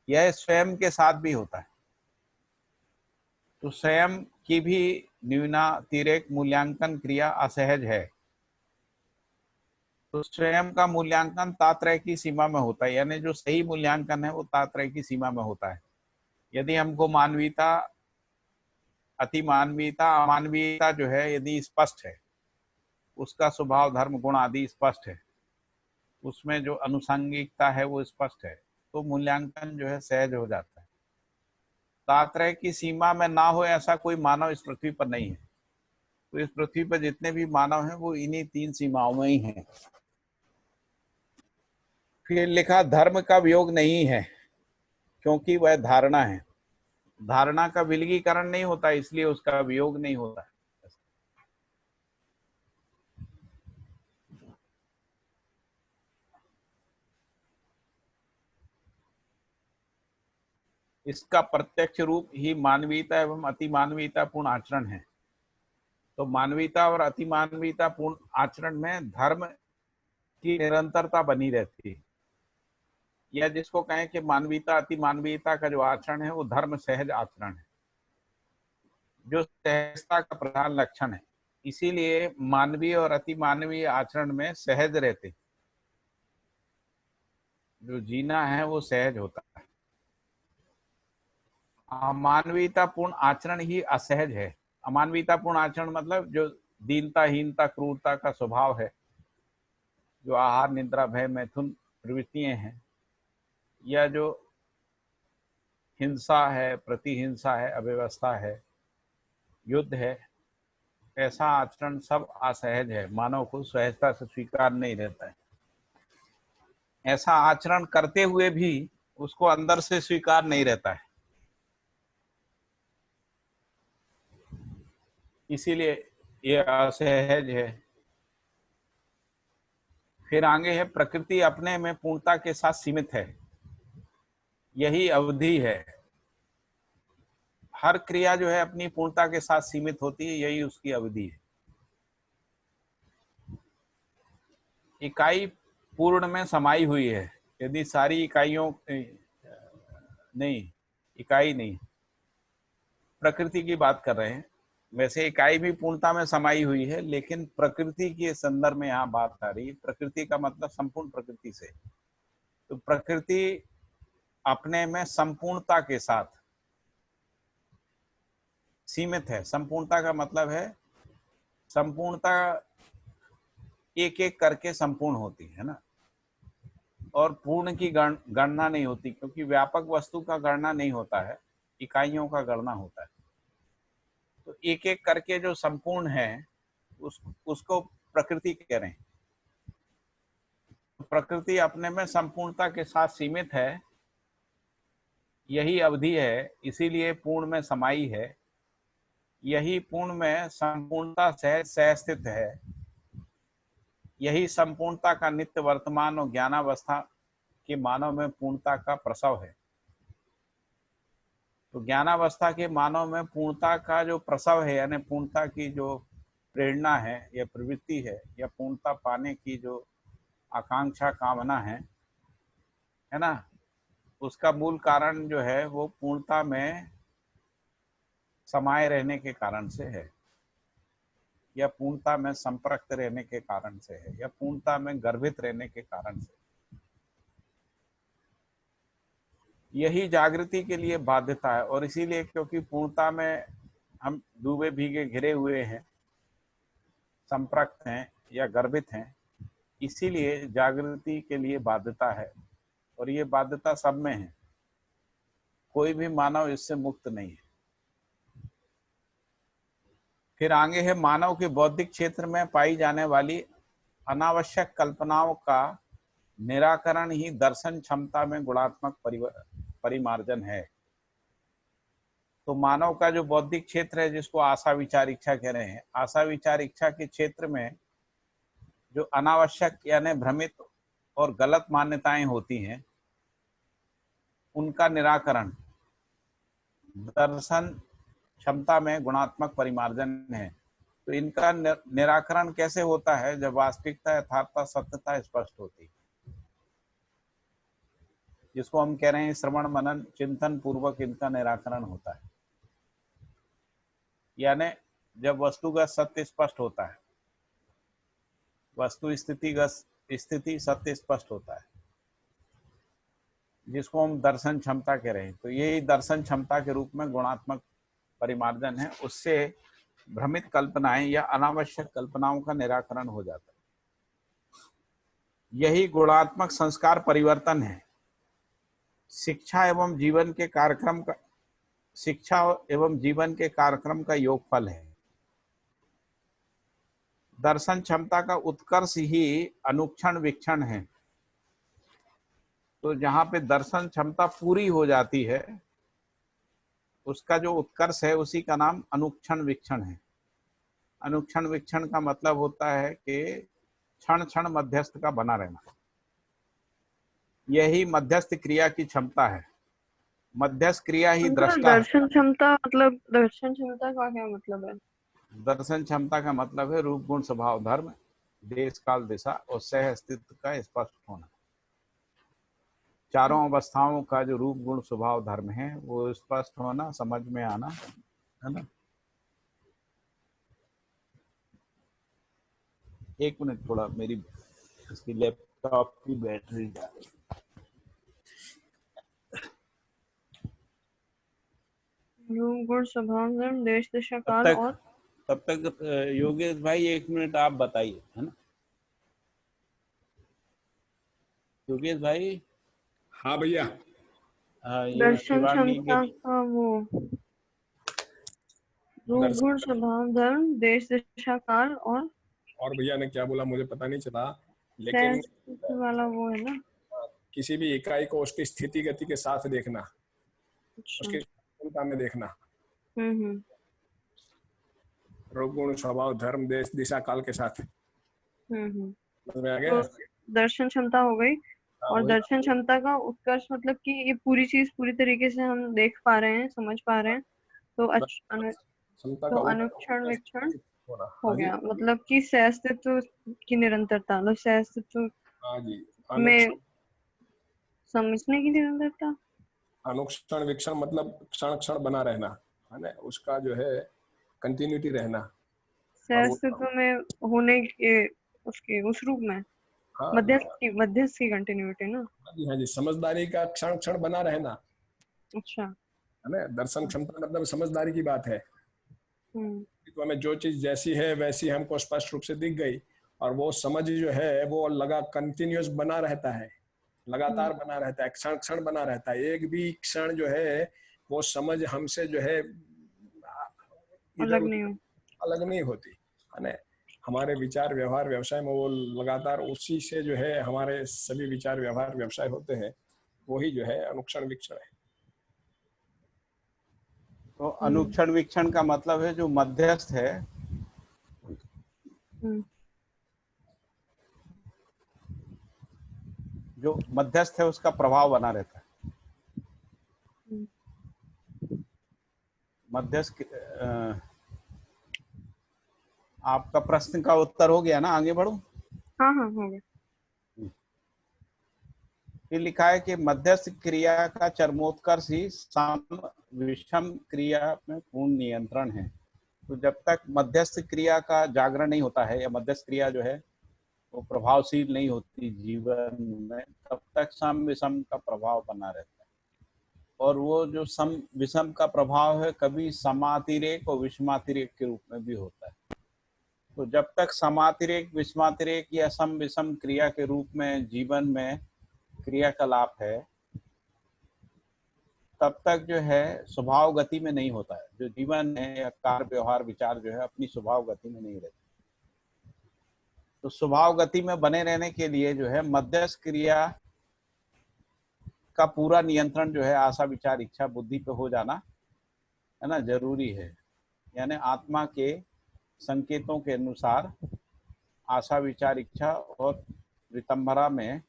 यह स्वयं के साथ भी होता है। तो स्वयं की भी न्यूनातिरेक मूल्यांकन क्रिया असहज है। तो स्वयं का मूल्यांकन तात्रय की सीमा में होता है, यानी जो सही मूल्यांकन है वो तात्रय की सीमा में होता है। यदि हमको मानवीयता, अतिमानवीयता, अमानवीयता जो है यदि स्पष्ट है, उसका स्वभाव धर्म गुण आदि स्पष्ट है, उसमें जो अनुसांगिकता है वो स्पष्ट है, तो मूल्यांकन जो है सहज हो जाता है। तात्रय की सीमा में ना हो ऐसा कोई मानव इस पृथ्वी पर नहीं है। तो इस पृथ्वी पर जितने भी मानव हैं वो इन्हीं 3 सीमाओं में ही हैं। फिर लिखा धर्म का वियोग नहीं है क्योंकि वह धारणा है। धारणा का विलगीकरण नहीं होता, इसलिए उसका वियोग नहीं होता। इसका प्रत्यक्ष रूप ही मानवीयता एवं अतिमानवीयता पूर्ण आचरण है। तो मानवीयता और अतिमानवीयता पूर्ण आचरण में धर्म की निरंतरता बनी रहती है, या जिसको कहें कि मानवीयता अतिमानवीयता का जो आचरण है वो धर्म सहज आचरण है, जो सहजता का प्रधान लक्षण है। इसीलिए मानवीय और अतिमानवीय आचरण में सहज रहते, जो जीना है वो सहज होता है। अमानवीयतापूर्ण आचरण ही असहज है। अमानवीयतापूर्ण आचरण मतलब जो दीनता, हीनता, क्रूरता का स्वभाव है, जो आहार, निद्रा, भय, मैथुन प्रवृत्तियां हैं, या जो हिंसा है, प्रतिहिंसा है, अव्यवस्था है, युद्ध है, ऐसा आचरण सब असहज है, मानव को सहजता से स्वीकार नहीं रहता है। ऐसा आचरण करते हुए भी उसको अंदर से स्वीकार नहीं रहता है, इसीलिए ये असहज है। फिर आगे है प्रकृति अपने में पूर्णता के साथ सीमित है, यही अवधि है। हर क्रिया जो है अपनी पूर्णता के साथ सीमित होती है, यही उसकी अवधि है। इकाई पूर्ण में समाई हुई है। यदि सारी इकाइयों नहीं, इकाई नहीं, प्रकृति की बात कर रहे हैं। वैसे इकाई भी पूर्णता में समाई हुई है, लेकिन प्रकृति के संदर्भ में यहाँ बात आ रही है। प्रकृति का मतलब संपूर्ण प्रकृति से। तो प्रकृति अपने में संपूर्णता के साथ सीमित है। संपूर्णता का मतलब है संपूर्णता एक एक करके संपूर्ण होती है ना, और पूर्ण की गणना नहीं होती, क्योंकि व्यापक वस्तु का गणना नहीं होता है, इकाइयों का गणना होता है। तो एक एक करके जो संपूर्ण है उसको प्रकृति कह रहे हैं। प्रकृति अपने में संपूर्णता के साथ सीमित है, यही अवधि है, इसीलिए पूर्ण में समाई है। यही पूर्ण में संपूर्णता सहज सहस्थित है। यही संपूर्णता का नित्य वर्तमान और ज्ञानावस्था के मानव में पूर्णता का प्रसव है। तो ज्ञानावस्था के मानव में पूर्णता का जो प्रसव है, यानी पूर्णता की जो प्रेरणा है या प्रवृत्ति है, या पूर्णता पाने की जो आकांक्षा, कामना है ना, उसका मूल कारण जो है वो पूर्णता में समाये रहने के कारण से है, या पूर्णता में संपृक्त रहने के कारण से है, या पूर्णता में गर्भित रहने के कारण से। यही जागृति के लिए बाध्यता है। और इसीलिए क्योंकि पूर्णता में हम डूबे भीगे घिरे हुए हैं, संपृक्त हैं या गर्भित हैं, इसीलिए जागृति के लिए बाध्यता है। और ये बाध्यता सब में है, कोई भी मानव इससे मुक्त नहीं है। फिर आगे है मानव के बौद्धिक क्षेत्र में पाई जाने वाली अनावश्यक कल्पनाओं का निराकरण ही दर्शन क्षमता में गुणात्मक परिमार्जन है। तो मानव का जो बौद्धिक क्षेत्र है, जिसको आशा विचार इच्छा कह रहे हैं, आशा विचार इच्छा के क्षेत्र में जो अनावश्यक यानी भ्रमित और गलत मान्यताएं होती हैं, उनका निराकरण दर्शन क्षमता में गुणात्मक परिमार्जन है। तो इनका निराकरण कैसे होता है? जब वास्तविकता, यथार्थता, सत्यता स्पष्ट होती है, जिसको हम कह रहे हैं श्रवण मनन चिंतन पूर्वक इनका निराकरण होता है। यानी जब वस्तुगत सत्य स्पष्ट होता है, वस्तु स्थिति सत्य स्पष्ट होता है, जिसको हम दर्शन क्षमता कह रहे हैं। तो यही दर्शन क्षमता के रूप में गुणात्मक परिमार्जन है। उससे भ्रमित कल्पनाएं या अनावश्यक कल्पनाओं का निराकरण हो जाता है। यही गुणात्मक संस्कार परिवर्तन है। शिक्षा एवं जीवन के कार्यक्रम का योगफल है। दर्शन क्षमता का उत्कर्ष ही अनुक्षण वीक्षण है। तो जहां पे दर्शन क्षमता पूरी हो जाती है, उसका जो उत्कर्ष है उसी का नाम अनुक्षण वीक्षण है। अनुक्षण वीक्षण का मतलब होता है कि क्षण क्षण मध्यस्थ का बना रहना। यही मध्यस्थ क्रिया की क्षमता है। मध्यस्थ क्रिया ही दृष्टा है। दर्शन क्षमता मतलब, दर्शन क्षमता का क्या मतलब है? दर्शन क्षमता का मतलब है रूप गुण स्वभाव धर्म, देश काल दिशा और सह अस्तित्व का स्पष्ट होना। चारों अवस्थाओं का जो रूप गुण स्वभाव धर्म है वो स्पष्ट होना, समझ में आना, है ना। एक मिनट, थोड़ा मेरी इसकी लैपटॉप की बैटरी जा रही है। रूप गुण स्वभाव धर्म देश दिशा काल और तब तक योगेश भाई 1 मिनट आप बताइए, है ना योगेश भाई? हाँ भैया। ये दर्शन शिवांगी क्षमता का वो रूप गुण स्वभाव धर्म देश दिशा काल और भैया ने क्या बोला मुझे पता नहीं चला, लेकिन वाला वो है ना, किसी भी इकाई को उसकी स्थिति गति के साथ देखना, अच्छा। उसकी क्षमता में देखना। रूप गुण स्वभाव धर्म देश दिशा काल के साथ। समझ में आ गया? तो दर्शन क्षमता हो गई। और दर्शन क्षमता का उत्कर्ष मतलब कि ये पूरी चीज पूरी तरीके से हम देख पा रहे हैं, समझ पा रहे हैं। तो अनुक्षण वीक्षण हो गया, मतलब कि सहअस्तित्व की निरंतरता, मतलब सहअस्तित्व में समझने की निरंतरता। अनुक्षण वीक्षण मतलब क्षण क्षण बना रहना, है ना, उसका जो है कंटिन्यूटी रहना, सहअस्तित्व में होने के उसके उस रूप में। हाँ, मध्यस्थ की कंटिन्यूटी ना। हाँ जी, समझदारी का क्षण क्षण बना रहना। अच्छा, है ना। दर्शन क्षमता मतलब समझदारी की बात है। तो हमें जो चीज जैसी है वैसी हमको स्पष्ट रूप से दिख गई, और वो समझ जो है वो लगा कंटिन्यूस बना रहता है, लगातार बना रहता है, क्षण क्षण बना रहता है। एक भी क्षण जो है वो समझ हमसे जो है अलग नहीं होती, है ना। हमारे विचार व्यवहार व्यवसाय में वो लगातार उसी से जो है हमारे सभी विचार व्यवहार व्यवसाय होते हैं, वही जो है अनुक्षण वीक्षण है। तो अनुक्षण वीक्षण का मतलब है जो मध्यस्थ है, जो मध्यस्थ है उसका प्रभाव बना रहता है। मध्यस्थ आपका प्रश्न का उत्तर हो गया ना? आगे बढ़ो। हाँ हाँ हो गया। ये लिखा है कि मध्यस्थ क्रिया का चरमोत्कर्ष ही सम विषम क्रिया में पूर्ण नियंत्रण है। तो जब तक मध्यस्थ क्रिया का जागरण नहीं होता है, या मध्यस्थ क्रिया जो है वो प्रभावशील नहीं होती जीवन में, तब तक सम विषम का प्रभाव बना रहता है। और वो जो सम विषम का प्रभाव है कभी समातिरेक और विषमातिरेक के रूप में भी होता है। तो जब तक समातिरेक विषमातिरेक या सम विषम क्रिया के रूप में जीवन में क्रियाकलाप है, तब तक जो है स्वभाव गति में नहीं होता है। जो जीवन है या कार्य व्यवहार विचार जो है अपनी स्वभाव गति में नहीं रहते। तो स्वभाव गति में बने रहने के लिए जो है मध्यस्थ क्रिया का पूरा नियंत्रण जो है आशा विचार इच्छा बुद्धि पे हो जाना, है ना, जरूरी है। यानी आत्मा के संकेतों के अनुसार आशा, विचार, इच्छा और वितंभरा में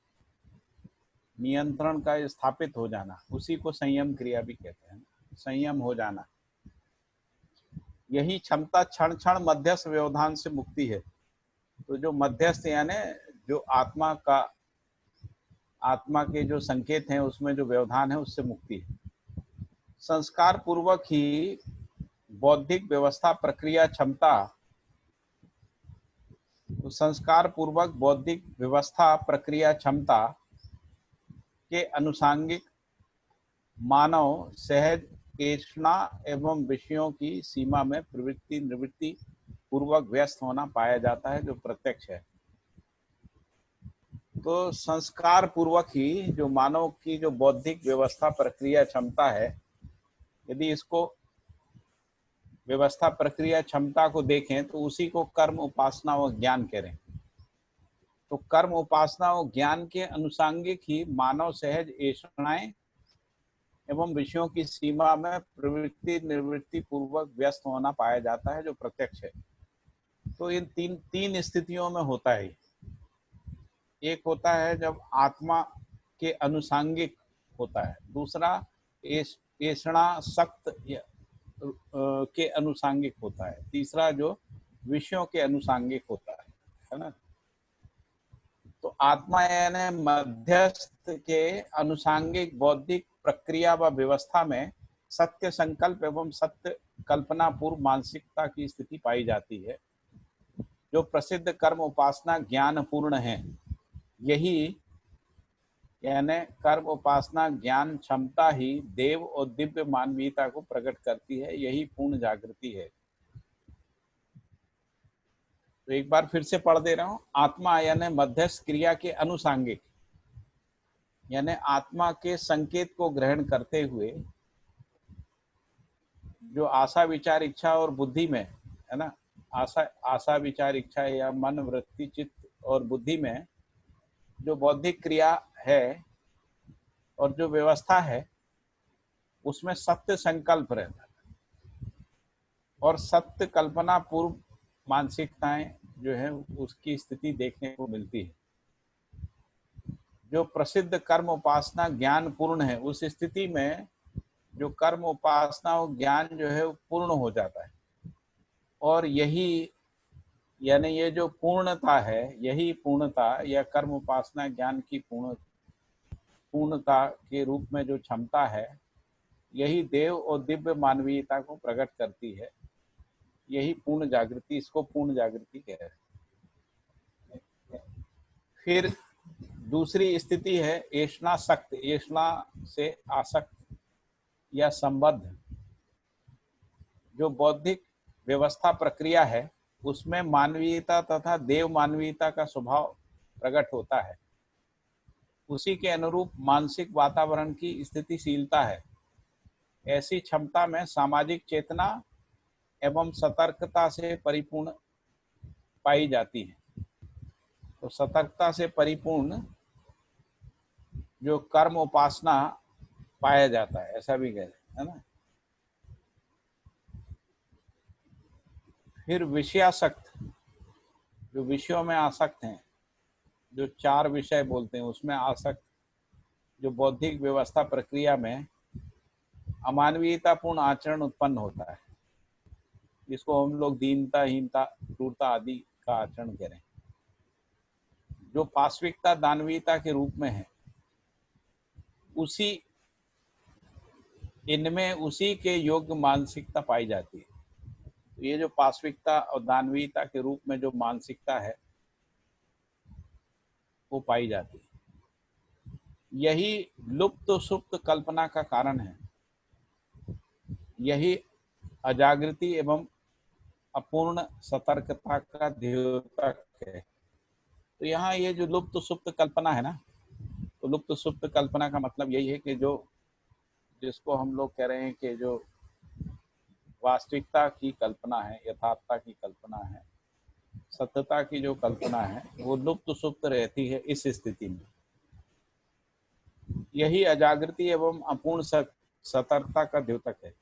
नियंत्रण का स्थापित हो जाना, उसी को संयम क्रिया भी कहते हैं। संयम हो जाना, यही क्षमता क्षण क्षण मध्यस्थ व्यवधान से मुक्ति है। तो जो मध्यस्थ यानी जो आत्मा के जो संकेत हैं उसमें जो व्यवधान है उससे मुक्ति है। संस्कार पूर्वक ही बौद्धिक व्यवस्था प्रक्रिया क्षमता, तो संस्कार पूर्वक बौद्धिक व्यवस्था प्रक्रिया क्षमता के अनुसांगिक मानव सहज तृष्णा एवं विषयों की सीमा में प्रवृत्ति निवृत्ति पूर्वक व्यस्त होना पाया जाता है, जो प्रत्यक्ष है। तो संस्कार पूर्वक ही जो मानव की जो बौद्धिक व्यवस्था प्रक्रिया क्षमता है, यदि इसको व्यवस्था प्रक्रिया क्षमता को देखें तो उसी को कर्म, उपासना और ज्ञान कह रहे हैं। तो कर्म, उपासना और ज्ञान के अनुसांगिक ही मानव सहज ऐषणाएं एवं विषयों की सीमा में प्रवृत्ति निवृत्ति पूर्वक व्यस्त होना पाया जाता है, जो प्रत्यक्ष है। तो इन तीन स्थितियों में होता है। एक होता है जब आत्मा के अनुसांगिक होता है, दूसरा ऐषणासक्त के अनुसांगिक होता है, तीसरा जो विषयों के अनुसांगिक होता है ना। तो आत्मा यानी मध्यस्थ के अनुसांगिक बौद्धिक प्रक्रिया व व्यवस्था में सत्य संकल्प एवं सत्य कल्पना पूर्व मानसिकता की स्थिति पाई जाती है, जो प्रसिद्ध कर्म, उपासना, ज्ञान पूर्ण है। यही यानी कर्म, उपासना, ज्ञान क्षमता ही देव और दिव्य मानवीयता को प्रकट करती है, यही पूर्ण जागृति है। तो एक बार फिर से पढ़ दे रहा हूं। आत्मा यानी मध्यस्थ क्रिया के अनुसांगिक, यानी आत्मा के संकेत को ग्रहण करते हुए जो आशा, विचार, इच्छा और बुद्धि में है ना, आशा विचार इच्छा या मन, वृत्ति, चित्त और बुद्धि में जो बौद्धिक क्रिया है और जो व्यवस्था है उसमें सत्य संकल्प रहता है और सत्य कल्पना पूर्व मानसिकताएं जो है उसकी स्थिति देखने को मिलती है। जो प्रसिद्ध कर्म, उपासना, ज्ञान पूर्ण है, उस स्थिति में जो कर्म, उपासना और ज्ञान जो है वो पूर्ण हो जाता है। और यही यानी ये जो पूर्णता है, यही पूर्णता या कर्म, उपासना, ज्ञान की पूर्णता के रूप में जो क्षमता है, यही देव और दिव्य मानवीयता को प्रकट करती है। यही पूर्ण जागृति, इसको पूर्ण जागृति कह रहे हैं। फिर दूसरी स्थिति है ऐषणासक्त, ऐषणा से आसक्त या संबद्ध। जो बौद्धिक व्यवस्था प्रक्रिया है उसमें मानवीयता तथा देव मानवीयता का स्वभाव प्रकट होता है। उसी के अनुरूप मानसिक वातावरण की स्थितिशीलता है। ऐसी क्षमता में सामाजिक चेतना एवं सतर्कता से परिपूर्ण पाई जाती है। तो सतर्कता से परिपूर्ण जो कर्म, उपासना पाया जाता है, ऐसा भी कह रहे हैं ना। फिर विषयासक्त, जो विषयों में आसक्त हैं, जो 4 विषय बोलते हैं उसमें आसक्त, जो बौद्धिक व्यवस्था प्रक्रिया में अमानवीयतापूर्ण आचरण उत्पन्न होता है, जिसको हम लोग दीनता, हीनता, क्रूरता आदि का आचरण कह रहे हैं। जो पाश्विकता, दानवीयता के रूप में है, इनमें उसी के योग्य मानसिकता पाई जाती है। तो ये जो पाश्विकता और दानवीयता के रूप में जो मानसिकता है वो पाई जाती है। यही लुप्त सुप्त कल्पना का कारण है। यही अजागृति एवं अपूर्ण सतर्कता का द्योतक है। तो यहाँ ये जो लुप्त सुप्त कल्पना है ना, तो लुप्त सुप्त कल्पना का मतलब यही है कि जो जिसको हम लोग कह रहे हैं कि जो वास्तविकता की कल्पना है, यथार्थता की कल्पना है, सत्यता की जो कल्पना है, वो लुप्त सुप्त रहती है इस स्थिति में। यही अजागृति एवं अपूर्ण सतर्कता का द्योतक है।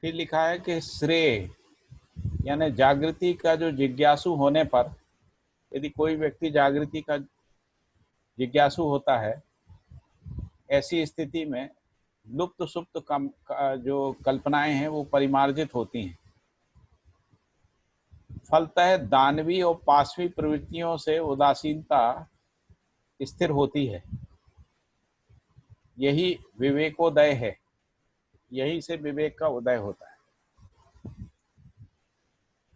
फिर लिखा है कि श्रेय यानी जागृति का जो जिज्ञासु होने पर, यदि कोई व्यक्ति जागृति का जिज्ञासु होता है, ऐसी स्थिति में लुप्त सुप्त जो कल्पनाएं हैं वो परिमार्जित होती हैं। फलतः दानवी और पाशवी प्रवृत्तियों से उदासीनता स्थिर होती है। यही विवेकोदय है, यही से विवेक का उदय होता है।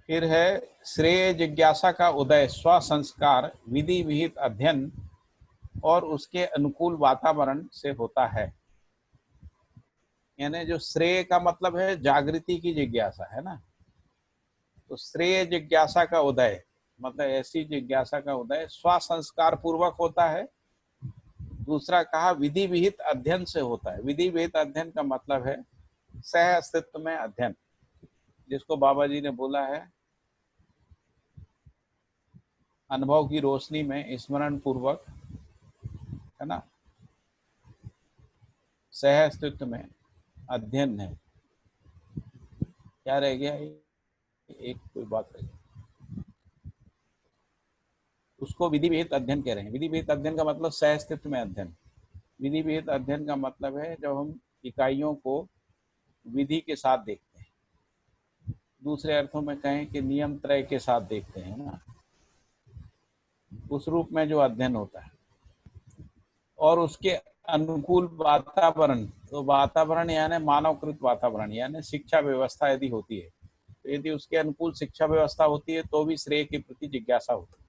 फिर है श्रेय जिज्ञासा का उदय स्व संस्कार, विधि विहित अध्ययन और उसके अनुकूल वातावरण से होता है। यानी जो श्रेय का मतलब है जागृति की जिज्ञासा है ना, तो श्रेय जिज्ञासा का उदय मतलब ऐसी जिज्ञासा का उदय स्व संस्कार पूर्वक होता है। दूसरा कहा विधि विहित अध्ययन से होता है। विधि विहित अध्ययन का मतलब है सह अस्तित्व में अध्ययन, जिसको बाबा जी ने बोला है अनुभव की रोशनी में स्मरण पूर्वक, है ना, सह अस्तित्व में अध्ययन है। क्या रह गया? एक कोई बात रह गई, उसको विधि विहित अध्ययन कह रहे हैं। विधि विहित अध्ययन का मतलब सह अस्तित्व में अध्ययन। विधि विहित अध्ययन का मतलब है जब हम इकाइयों को विधि के साथ देखते हैं, दूसरे अर्थों में कहें कि नियम त्रय के साथ देखते हैं ना, उस रूप में जो अध्ययन होता है। और उसके अनुकूल वातावरण, तो वातावरण यानी मानवकृत वातावरण यानी शिक्षा व्यवस्था यदि होती है, तो यदि उसके अनुकूल शिक्षा व्यवस्था होती है तो भी श्रेय के प्रति जिज्ञासा होती है।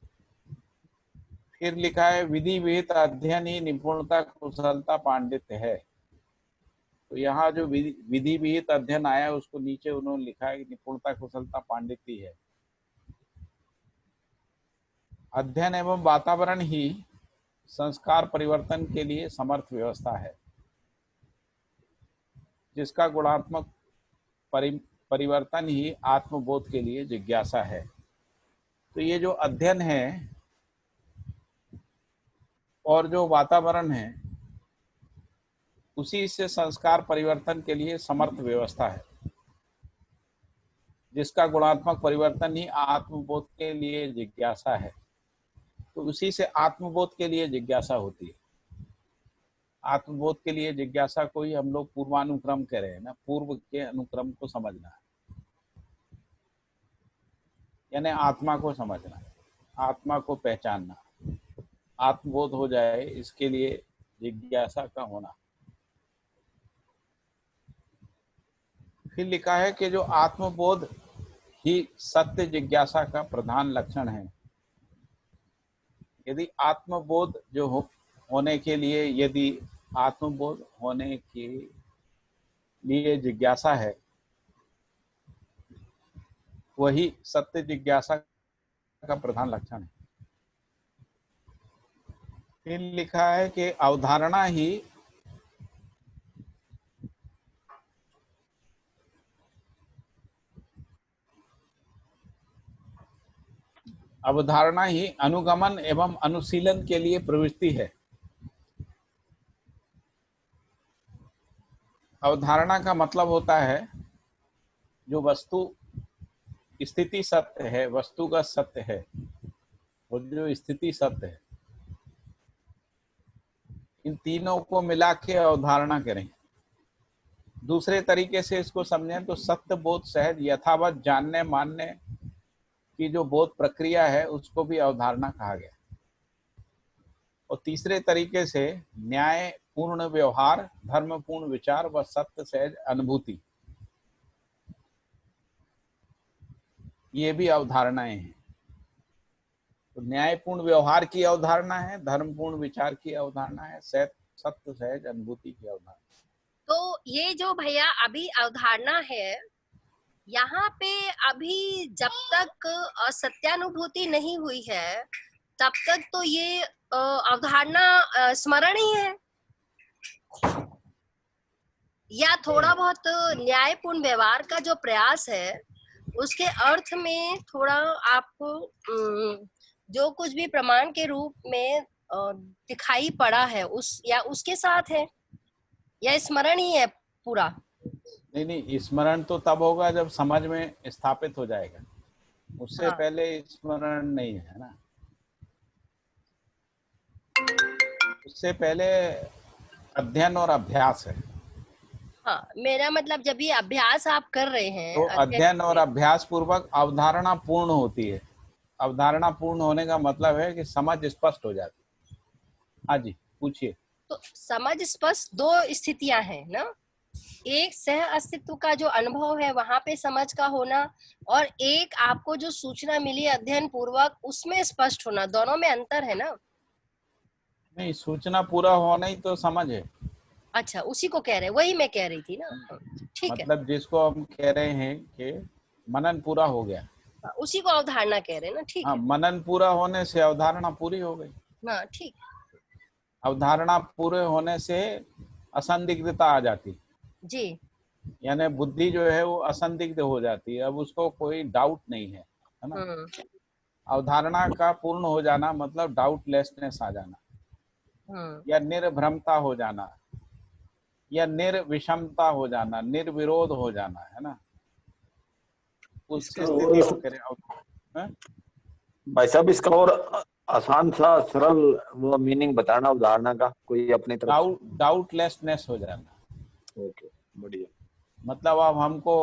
फिर लिखा है विधि विहित अध्ययन ही निपुणता कुशलता पांडित्य है। तो यहाँ जो विधि विहित अध्ययन आया उसको नीचे उन्होंने लिखा है कि निपुणता कुशलता पांडित्य है। अध्ययन एवं वातावरण ही संस्कार परिवर्तन के लिए समर्थ व्यवस्था है, जिसका गुणात्मक परिवर्तन ही आत्मबोध के लिए जिज्ञासा है। तो ये जो अध्ययन है और जो वातावरण है, उसी से संस्कार परिवर्तन के लिए समर्थ व्यवस्था है, जिसका गुणात्मक परिवर्तन ही आत्मबोध के लिए जिज्ञासा है। तो उसी से आत्मबोध के लिए जिज्ञासा होती है। आत्मबोध के लिए जिज्ञासा को ही हम लोग पूर्वानुक्रम कह रहे हैं ना, पूर्व के अनुक्रम को समझना है, यानी आत्मा को समझना, आत्मा को पहचानना, आत्मबोध हो जाए, इसके लिए जिज्ञासा का होना। फिर लिखा है कि जो आत्मबोध ही सत्य जिज्ञासा का प्रधान लक्षण है। यदि आत्मबोध जो होने के लिए, यदि आत्मबोध होने के लिए जिज्ञासा है, वही सत्य जिज्ञासा का प्रधान लक्षण है। फिर लिखा है कि अवधारणा ही अनुगमन एवं अनुशीलन के लिए प्रवृत्ति है। अवधारणा का मतलब होता है जो वस्तु स्थिति सत्य है, वस्तुगत सत्य है, और जो स्थिति सत्य है, इन तीनों को मिला के अवधारणा करें। दूसरे तरीके से इसको समझें तो सत्य बोध सहज यथावत जानने मानने की जो बोध प्रक्रिया है उसको भी अवधारणा कहा गया। और तीसरे तरीके से न्याय पूर्ण व्यवहार, धर्म पूर्ण विचार व सत्य सहज अनुभूति, ये भी अवधारणाएं हैं। तो न्यायपूर्ण व्यवहार की अवधारणा है, धर्मपूर्ण विचार की अवधारणा है, सत्य सहज अनुभूति की अवधारणा। तो ये जो भैया अभी अवधारणा है, यहाँ पे अभी जब तक सत्यानुभूति नहीं हुई है तब तक तो ये अवधारणा स्मरण ही है, या थोड़ा बहुत न्यायपूर्ण व्यवहार का जो प्रयास है उसके अर्थ में थोड़ा आपको जो कुछ भी प्रमाण के रूप में दिखाई पड़ा है उस या उसके साथ है, या स्मरण ही है पूरा? नहीं नहीं, स्मरण तो तब होगा जब समझ में स्थापित हो जाएगा, उससे हाँ। पहले स्मरण नहीं है ना। उससे पहले अध्ययन और अभ्यास है। हाँ, मेरा मतलब जब ये अभ्यास आप कर रहे हैं तो अध्ययन और अभ्यास पूर्वक अवधारणा पूर्ण होती है। अवधारणा पूर्ण होने का मतलब है कि समझ स्पष्ट हो जाती है। हाँ जी, पूछिए। तो समझ स्पष्ट दो स्थितियां हैं ना, एक सह अस्तित्व का जो अनुभव है वहां पे समझ का होना, और एक आपको जो सूचना मिली अध्ययन पूर्वक उसमें स्पष्ट होना, दोनों में अंतर है ना। नहीं, सूचना पूरा होना ही तो समझ है। अच्छा, उसी को कह रहे हैं, वही मैं कह रही थी ना। ठीक है, मतलब जिसको हम कह रहे हैं कि मनन पूरा हो गया, उसी को अवधारणा कह रहे हैं ना। ठीक हाँ, है, मनन पूरा होने से अवधारणा पूरी हो गई। हाँ ठीक है अवधारणा पूरे होने से असंदिग्धता आ जाती, जी। यानी बुद्धि जो है वो असंदिग्ध हो जाती है, अब उसको कोई डाउट नहीं है ना। अवधारणा का पूर्ण हो जाना मतलब डाउटलेसनेस आ जाना, या निर्भ्रमता हो जाना, या निर्विषमता हो जाना, निर्विरोध हो जाना, है ना। उस स्थिति को कह रहे हैं। भाई साहब इसका और आसान सा सरल वो मीनिंग बताना उदाहरण का कोई अपनी तरफ से। डाउटलेसनेस हो जाना। ओके, बढ़िया। मतलब अब हमको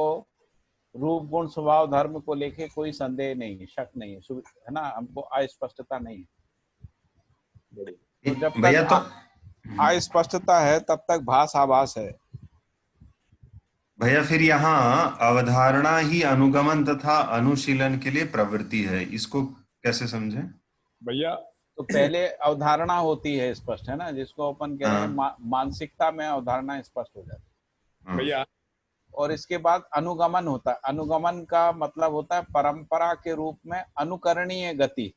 रूप गुण स्वभाव धर्म को लेके कोई संदेह नहीं है, शक नहीं है ना, हमको अस्पष्टता नहीं है। तो जब भैया तो अस्पष्टता है तब तक भास आभास है। भैया फिर यहाँ अवधारणा ही अनुगमन तथा अनुशीलन के लिए प्रवृत्ति है, इसको कैसे समझे भैया? तो पहले अवधारणा होती है स्पष्ट, है ना, जिसको अपन कह रहे हैं मानसिकता में अवधारणा स्पष्ट हो जाती है भैया। और इसके बाद अनुगमन होता है। अनुगमन का मतलब होता है परंपरा के रूप में अनुकरणीय गति,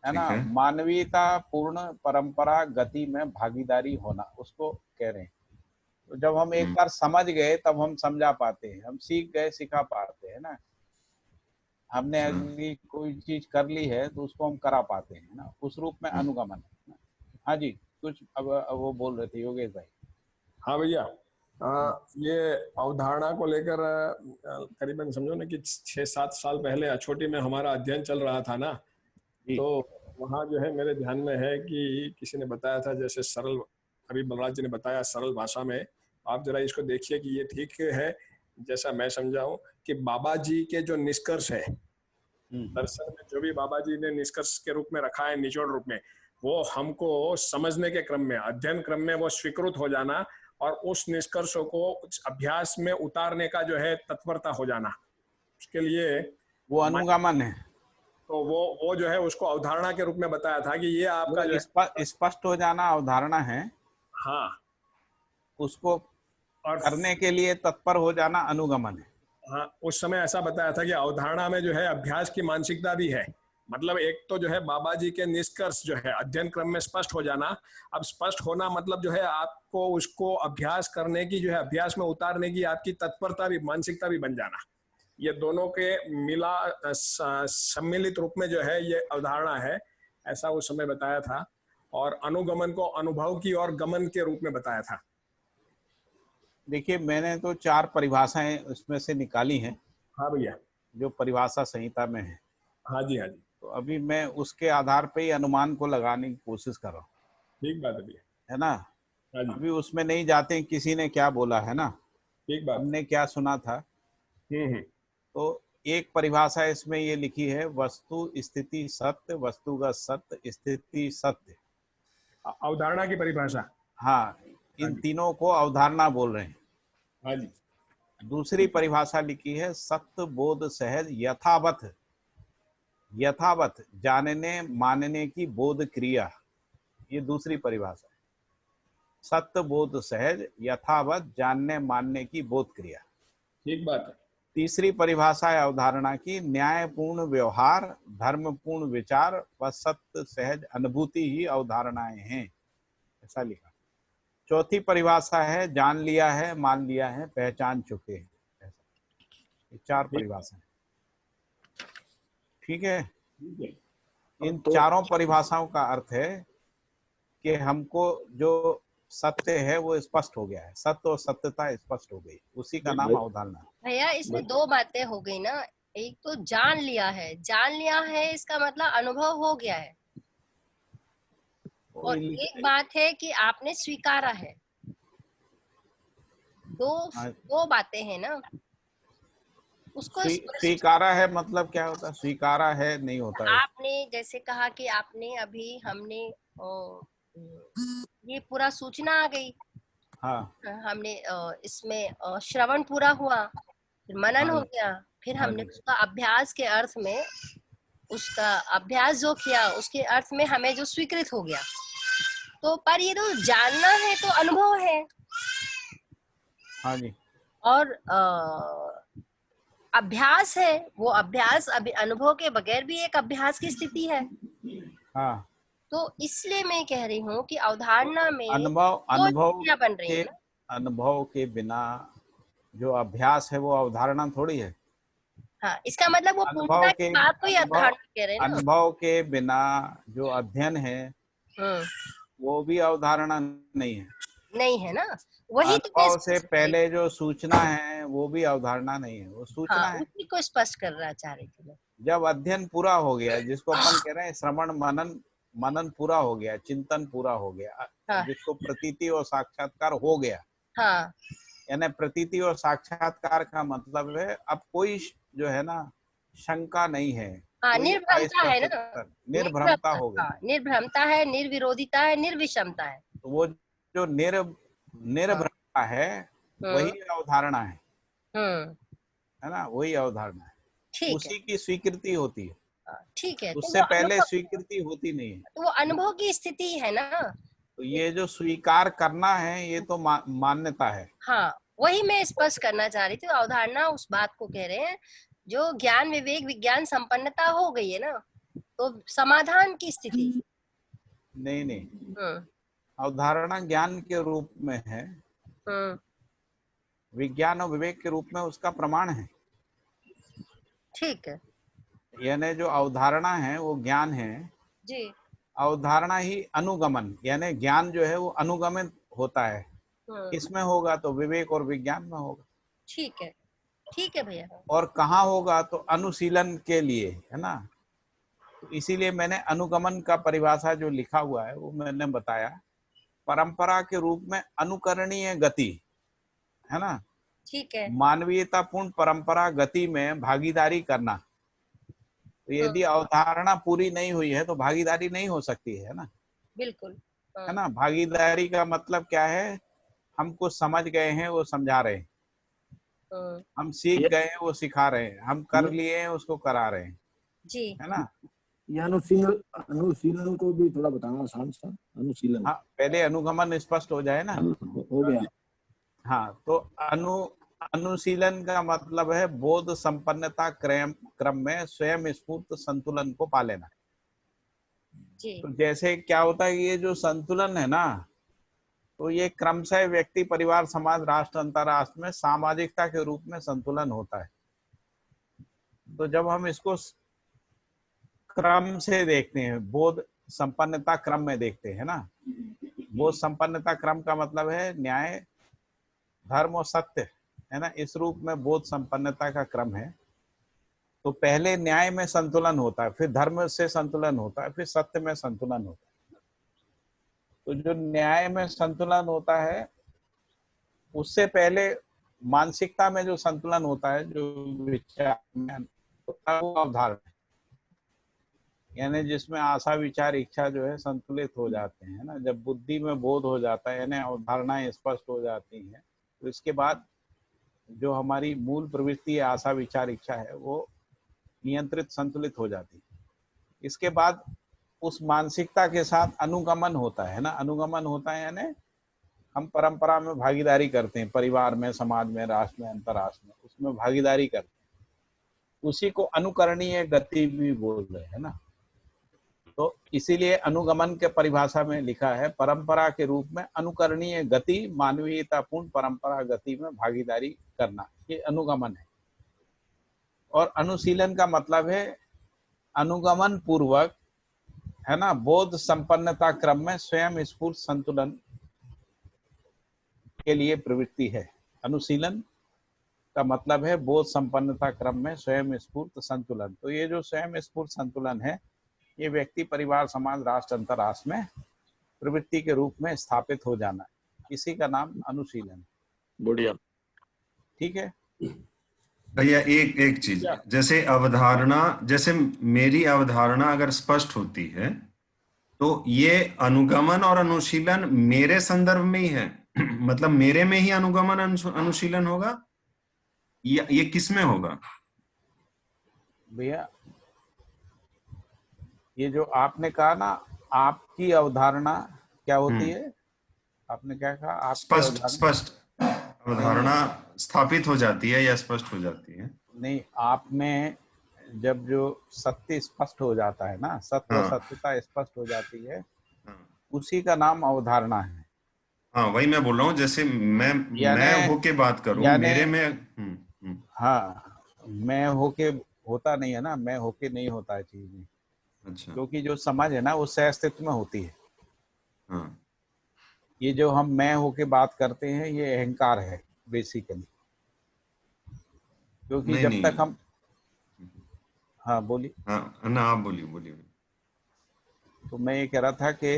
है ना, मानवीयता पूर्ण परंपरा गति में भागीदारी होना, उसको कह रहे हैं। तो जब हम एक बार समझ गए तब हम समझा पाते हैं, हम सीख गए सिखा पाते हैं ना। हमने अगली कोई चीज कर ली है तो उसको हम करा पाते हैं ना, उस रूप में अनुगमन है। हाँ जी, कुछ अब वो बोल रहे थे योगेश भाई। हाँ भैया, ये अवधारणा को लेकर करीबन समझो ना कि 6-7 साल पहले अछोटी में हमारा अध्ययन चल रहा था ना, तो वहाँ जो है मेरे ध्यान में है कि किसी ने बताया था, जैसे सरल, अभी बलराज जी ने बताया सरल भाषा में, आप जरा इसको देखिए कि ये ठीक है जैसा मैं समझा हूँ कि बाबा जी के जो निष्कर्ष है दर्शन में, जो भी बाबा जी ने निष्कर्ष के रूप में रखा है निचोड़ रूप में, वो हमको समझने के क्रम में, अध्ययन क्रम में वो स्वीकृत हो जाना और उस निष्कर्षों को अभ्यास में उतारने का जो है तत्परता हो जाना, उसके लिए वो अनुगमन है। तो वो जो है उसको अवधारणा के रूप में बताया था कि ये आपका जो स्पष्ट हो जाना अवधारणा है। हाँ, उसको करने के लिए तत्पर हो जाना अनुगमन है। हाँ, उस समय ऐसा बताया था कि अवधारणा में जो है अभ्यास की मानसिकता भी है। मतलब एक तो जो है बाबा जी के निष्कर्ष जो है अध्ययन क्रम में स्पष्ट हो जाना, अब स्पष्ट होना मतलब जो है आपको उसको अभ्यास करने की, जो है अभ्यास में उतारने की आपकी तत्परता भी, मानसिकता भी बन जाना। ये दोनों के मिला सम्मिलित रूप में जो है ये अवधारणा है, ऐसा उस समय बताया था। और अनुगमन को अनुभव की और गमन के रूप में बताया था। देखिए, मैंने तो 4 परिभाषाएं उसमें से निकाली हैं। हाँ भैया, जो परिभाषा संहिता में है। हाँ जी, हाँ जी। तो अभी मैं उसके आधार पे ही अनुमान को लगाने की कोशिश कर रहा हूँ। ठीक बात है भैया, है ना। अभी उसमें नहीं जाते किसी ने क्या बोला, है ना, ठीक बात, हमने क्या सुना था। तो एक परिभाषा इसमें ये लिखी है, वस्तु स्थिति सत्य, वस्तुगत सत्य, स्थिति सत्य। अवधारणा की परिभाषा। हाँ, इन तीनों को अवधारणा बोल रहे हैं। हाँ जी। दूसरी परिभाषा लिखी है, सत्य बोध सहज यथावत, यथावत जानने मानने की बोध क्रिया, ये दूसरी परिभाषा है। सत्य बोध सहज यथावत जानने मानने की बोध क्रिया। ठीक बात है। तीसरी परिभाषा है अवधारणा की, न्यायपूर्ण व्यवहार, धर्मपूर्ण विचार व सत्य सहज अनुभूति ही अवधारणाएं हैं, ऐसा लिखा। चौथी परिभाषा है, जान लिया है, मान लिया है, पहचान चुके हैं, ऐसा। 4 परिभाषाएं। ठीक है। इन चारों परिभाषाओं का अर्थ है कि हमको जो सत्य है वो स्पष्ट हो गया है, सत्य और सत्यता स्पष्ट हो गई, उसी का नाम अवधारणा। भैया इसमें दो बातें हो गई ना, एक तो जान लिया है इसका मतलब अनुभव हो गया है, और एक बात है कि आपने स्वीकारा है। दो बातें हैं ना, उसको स्वीकारा है मतलब क्या होता है? स्वीकारा है नहीं होता है। आपने जैसे कहा कि आपने अभी हमने ये पूरा सूचना आ गई, हाँ हमने इसमें श्रवण पूरा हुआ, फिर मनन हो गया, फिर हमने उसका अभ्यास के अर्थ में उसका अभ्यास जो किया उसके अर्थ में हमें जो स्वीकृत हो गया, तो पर ये तो जानना है तो अनुभव है। हाँ जी। और अभ्यास है, वो अभ्यास अभी अनुभव के बगैर भी एक अभ्यास की स्थिति है। हाँ, तो इसलिए मैं कह रही हूँ कि अवधारणा में अनुभव क्या बन रही है ना? अनुभव के बिना जो अभ्यास है वो अवधारणा थोड़ी है। हाँ, इसका मतलब वो पूर्णता की बात को ही अवधारणा कह रहे हैं ना। अनुभव के बिना जो अध्ययन है वो भी अवधारणा नहीं है। नहीं है ना, वही अनुभव से पहले जो सूचना है वो भी अवधारणा नहीं है, वो सूचना है। उसी को स्पष्ट कर रहा चाह रही थी। जब अध्ययन पूरा हो गया, जिसको अपन कह रहे हैं श्रवण मनन पूरा हो गया, चिंतन पूरा हो गया, जिसको प्रतीति और साक्षात्कार हो गया, यानी प्रतीति और साक्षात्कार का मतलब है अब कोई जो है ना शंका नहीं है, निर्भ्रमता है ना, निर्भ्रमता हो गई, निर्भ्रमता है, निर्विरोधिता है, निर्विषमता है। तो वो जो निर्भ्रमता है वही अवधारणा है ना, वही अवधारणा है, उसी की स्वीकृति होती है। ठीक है, उससे पहले स्वीकृति होती नहीं है, तो वो अनुभव की स्थिति है ना। तो ये जो स्वीकार करना है ये तो मान्यता है। हाँ, वही मैं स्पष्ट करना चाह रही थी। अवधारणा उस बात को कह रहे हैं जो ज्ञान विवेक विज्ञान संपन्नता हो गई है ना, तो समाधान की स्थिति नहीं अवधारणा ज्ञान के रूप में है, विज्ञान और विवेक के रूप में उसका प्रमाण है। ठीक है, यानी जो अवधारणा है वो ज्ञान है जी। अवधारणा ही अनुगमन, यानी ज्ञान जो है वो अनुगमन होता है, इसमें होगा तो विवेक और विज्ञान में होगा। ठीक है भैया। और कहाँ होगा तो अनुशीलन के लिए, है ना। तो इसीलिए मैंने अनुगमन का परिभाषा जो लिखा हुआ है वो मैंने बताया, परंपरा के रूप में अनुकरणीय गति, है ना। ठीक है, मानवीयतापूर्ण परंपरा गति में भागीदारी करना। तो यदि अवधारणा पूरी नहीं हुई है तो भागीदारी नहीं हो सकती है ना। बिल्कुल, है ना। भागीदारी का मतलब क्या है, हम कुछ समझ गए हैं वो समझा रहे हैं, हम सीख गए हैं वो सिखा रहे हैं, हम कर लिए हैं उसको करा रहे हैं जी, है ना। ये अनुशीलन को भी थोड़ा बताना आसान सा। अनुशीलन, हाँ, पहले अनुगमन स्पष्ट हो जाए ना। हो गया। हाँ, तो अनुशीलन का मतलब है बोध संपन्नता क्रम में स्वयं स्फूर्त संतुलन को पा लेना। तो जैसे क्या होता है, ये जो संतुलन है ना, तो ये क्रमशः व्यक्ति परिवार समाज राष्ट्र अंतरराष्ट्र में सामाजिकता के रूप में संतुलन होता है। तो जब हम इसको क्रम से देखते हैं, बोध संपन्नता क्रम में देखते हैं ना, बोध संपन्नता क्रम का मतलब है न्याय धर्म और सत्य, है ना, इस रूप में बोध संपन्नता का क्रम है। तो पहले न्याय में संतुलन होता है, फिर धर्म से संतुलन होता है, फिर सत्य में संतुलन होता है। तो जो न्याय में संतुलन होता है उससे पहले मानसिकता में जो संतुलन होता है, जो विचार में होता है, वो अवधारणा, यानी जिसमें आशा विचार इच्छा जो है संतुलित हो जाते हैं ना। जब बुद्धि में बोध हो जाता है, यानी अवधारणाएं स्पष्ट हो जाती हैं, तो इसके बाद जो हमारी मूल प्रवृत्ति है आशा विचार इच्छा है वो नियंत्रित संतुलित हो जाती है। इसके बाद उस मानसिकता के साथ अनुगमन होता है ना। अनुगमन होता है यानी हम परंपरा में भागीदारी करते हैं, परिवार में समाज में राष्ट्र में अंतरराष्ट्र में, उसमें भागीदारी करते हैं, उसी को अनुकरणीय गति भी बोल रहे हैं ना। तो इसीलिए अनुगमन के परिभाषा में लिखा है परंपरा के रूप में अनुकरणीय गति, मानवीयतापूर्ण परंपरा गति में भागीदारी करना, ये अनुगमन है। और अनुशीलन का मतलब है अनुगमन पूर्वक, है ना, बोध संपन्नता क्रम में स्वयं स्फूर्त संतुलन के लिए प्रवृत्ति है। अनुशीलन का मतलब है बोध संपन्नता क्रम में स्वयं स्फूर्त संतुलन। तो ये जो स्वयं स्फूर्त संतुलन है, ये व्यक्ति, परिवार, समाज, राष्ट्र, अंतरराष्ट्र में प्रवृत्ति के रूप में स्थापित हो जाना है, इसी का नाम अनुशीलन। बढ़िया। ठीक है भैया, एक चीज, जैसे अवधारणा, जैसे मेरी अवधारणा अगर स्पष्ट होती है तो ये अनुगमन और अनुशीलन मेरे संदर्भ में ही है। मतलब मेरे में ही अनुगमन अनुशीलन होगा, या ये किस में होगा भैया? ये जो आपने कहा ना, आपकी अवधारणा क्या होती है? आपने क्या कहा? आपकी स्पष्ट अवधारणा स्थापित हो जाती है या स्पष्ट हो जाती है? नहीं, आप में जब जो सत्य स्पष्ट हो जाता है ना, सत्य सत्यता स्पष्ट हो जाती है, उसी का नाम अवधारणा है। हाँ, वही मैं बोल रहा हूँ। जैसे मैं होके बात करूं, मेरे में हाँ, मैं होके होता नहीं है ना, मैं होके नहीं होता है चीज में। अच्छा। क्योंकि जो समझ है ना, वो सह अस्तित्व में होती है। हाँ। ये जो हम मैं होके बात करते हैं, ये अहंकार है बेसिकली। क्योंकि जब तक हम, हाँ बोलिए। हाँ ना, आप बोलिए। तो मैं ये कह रहा था कि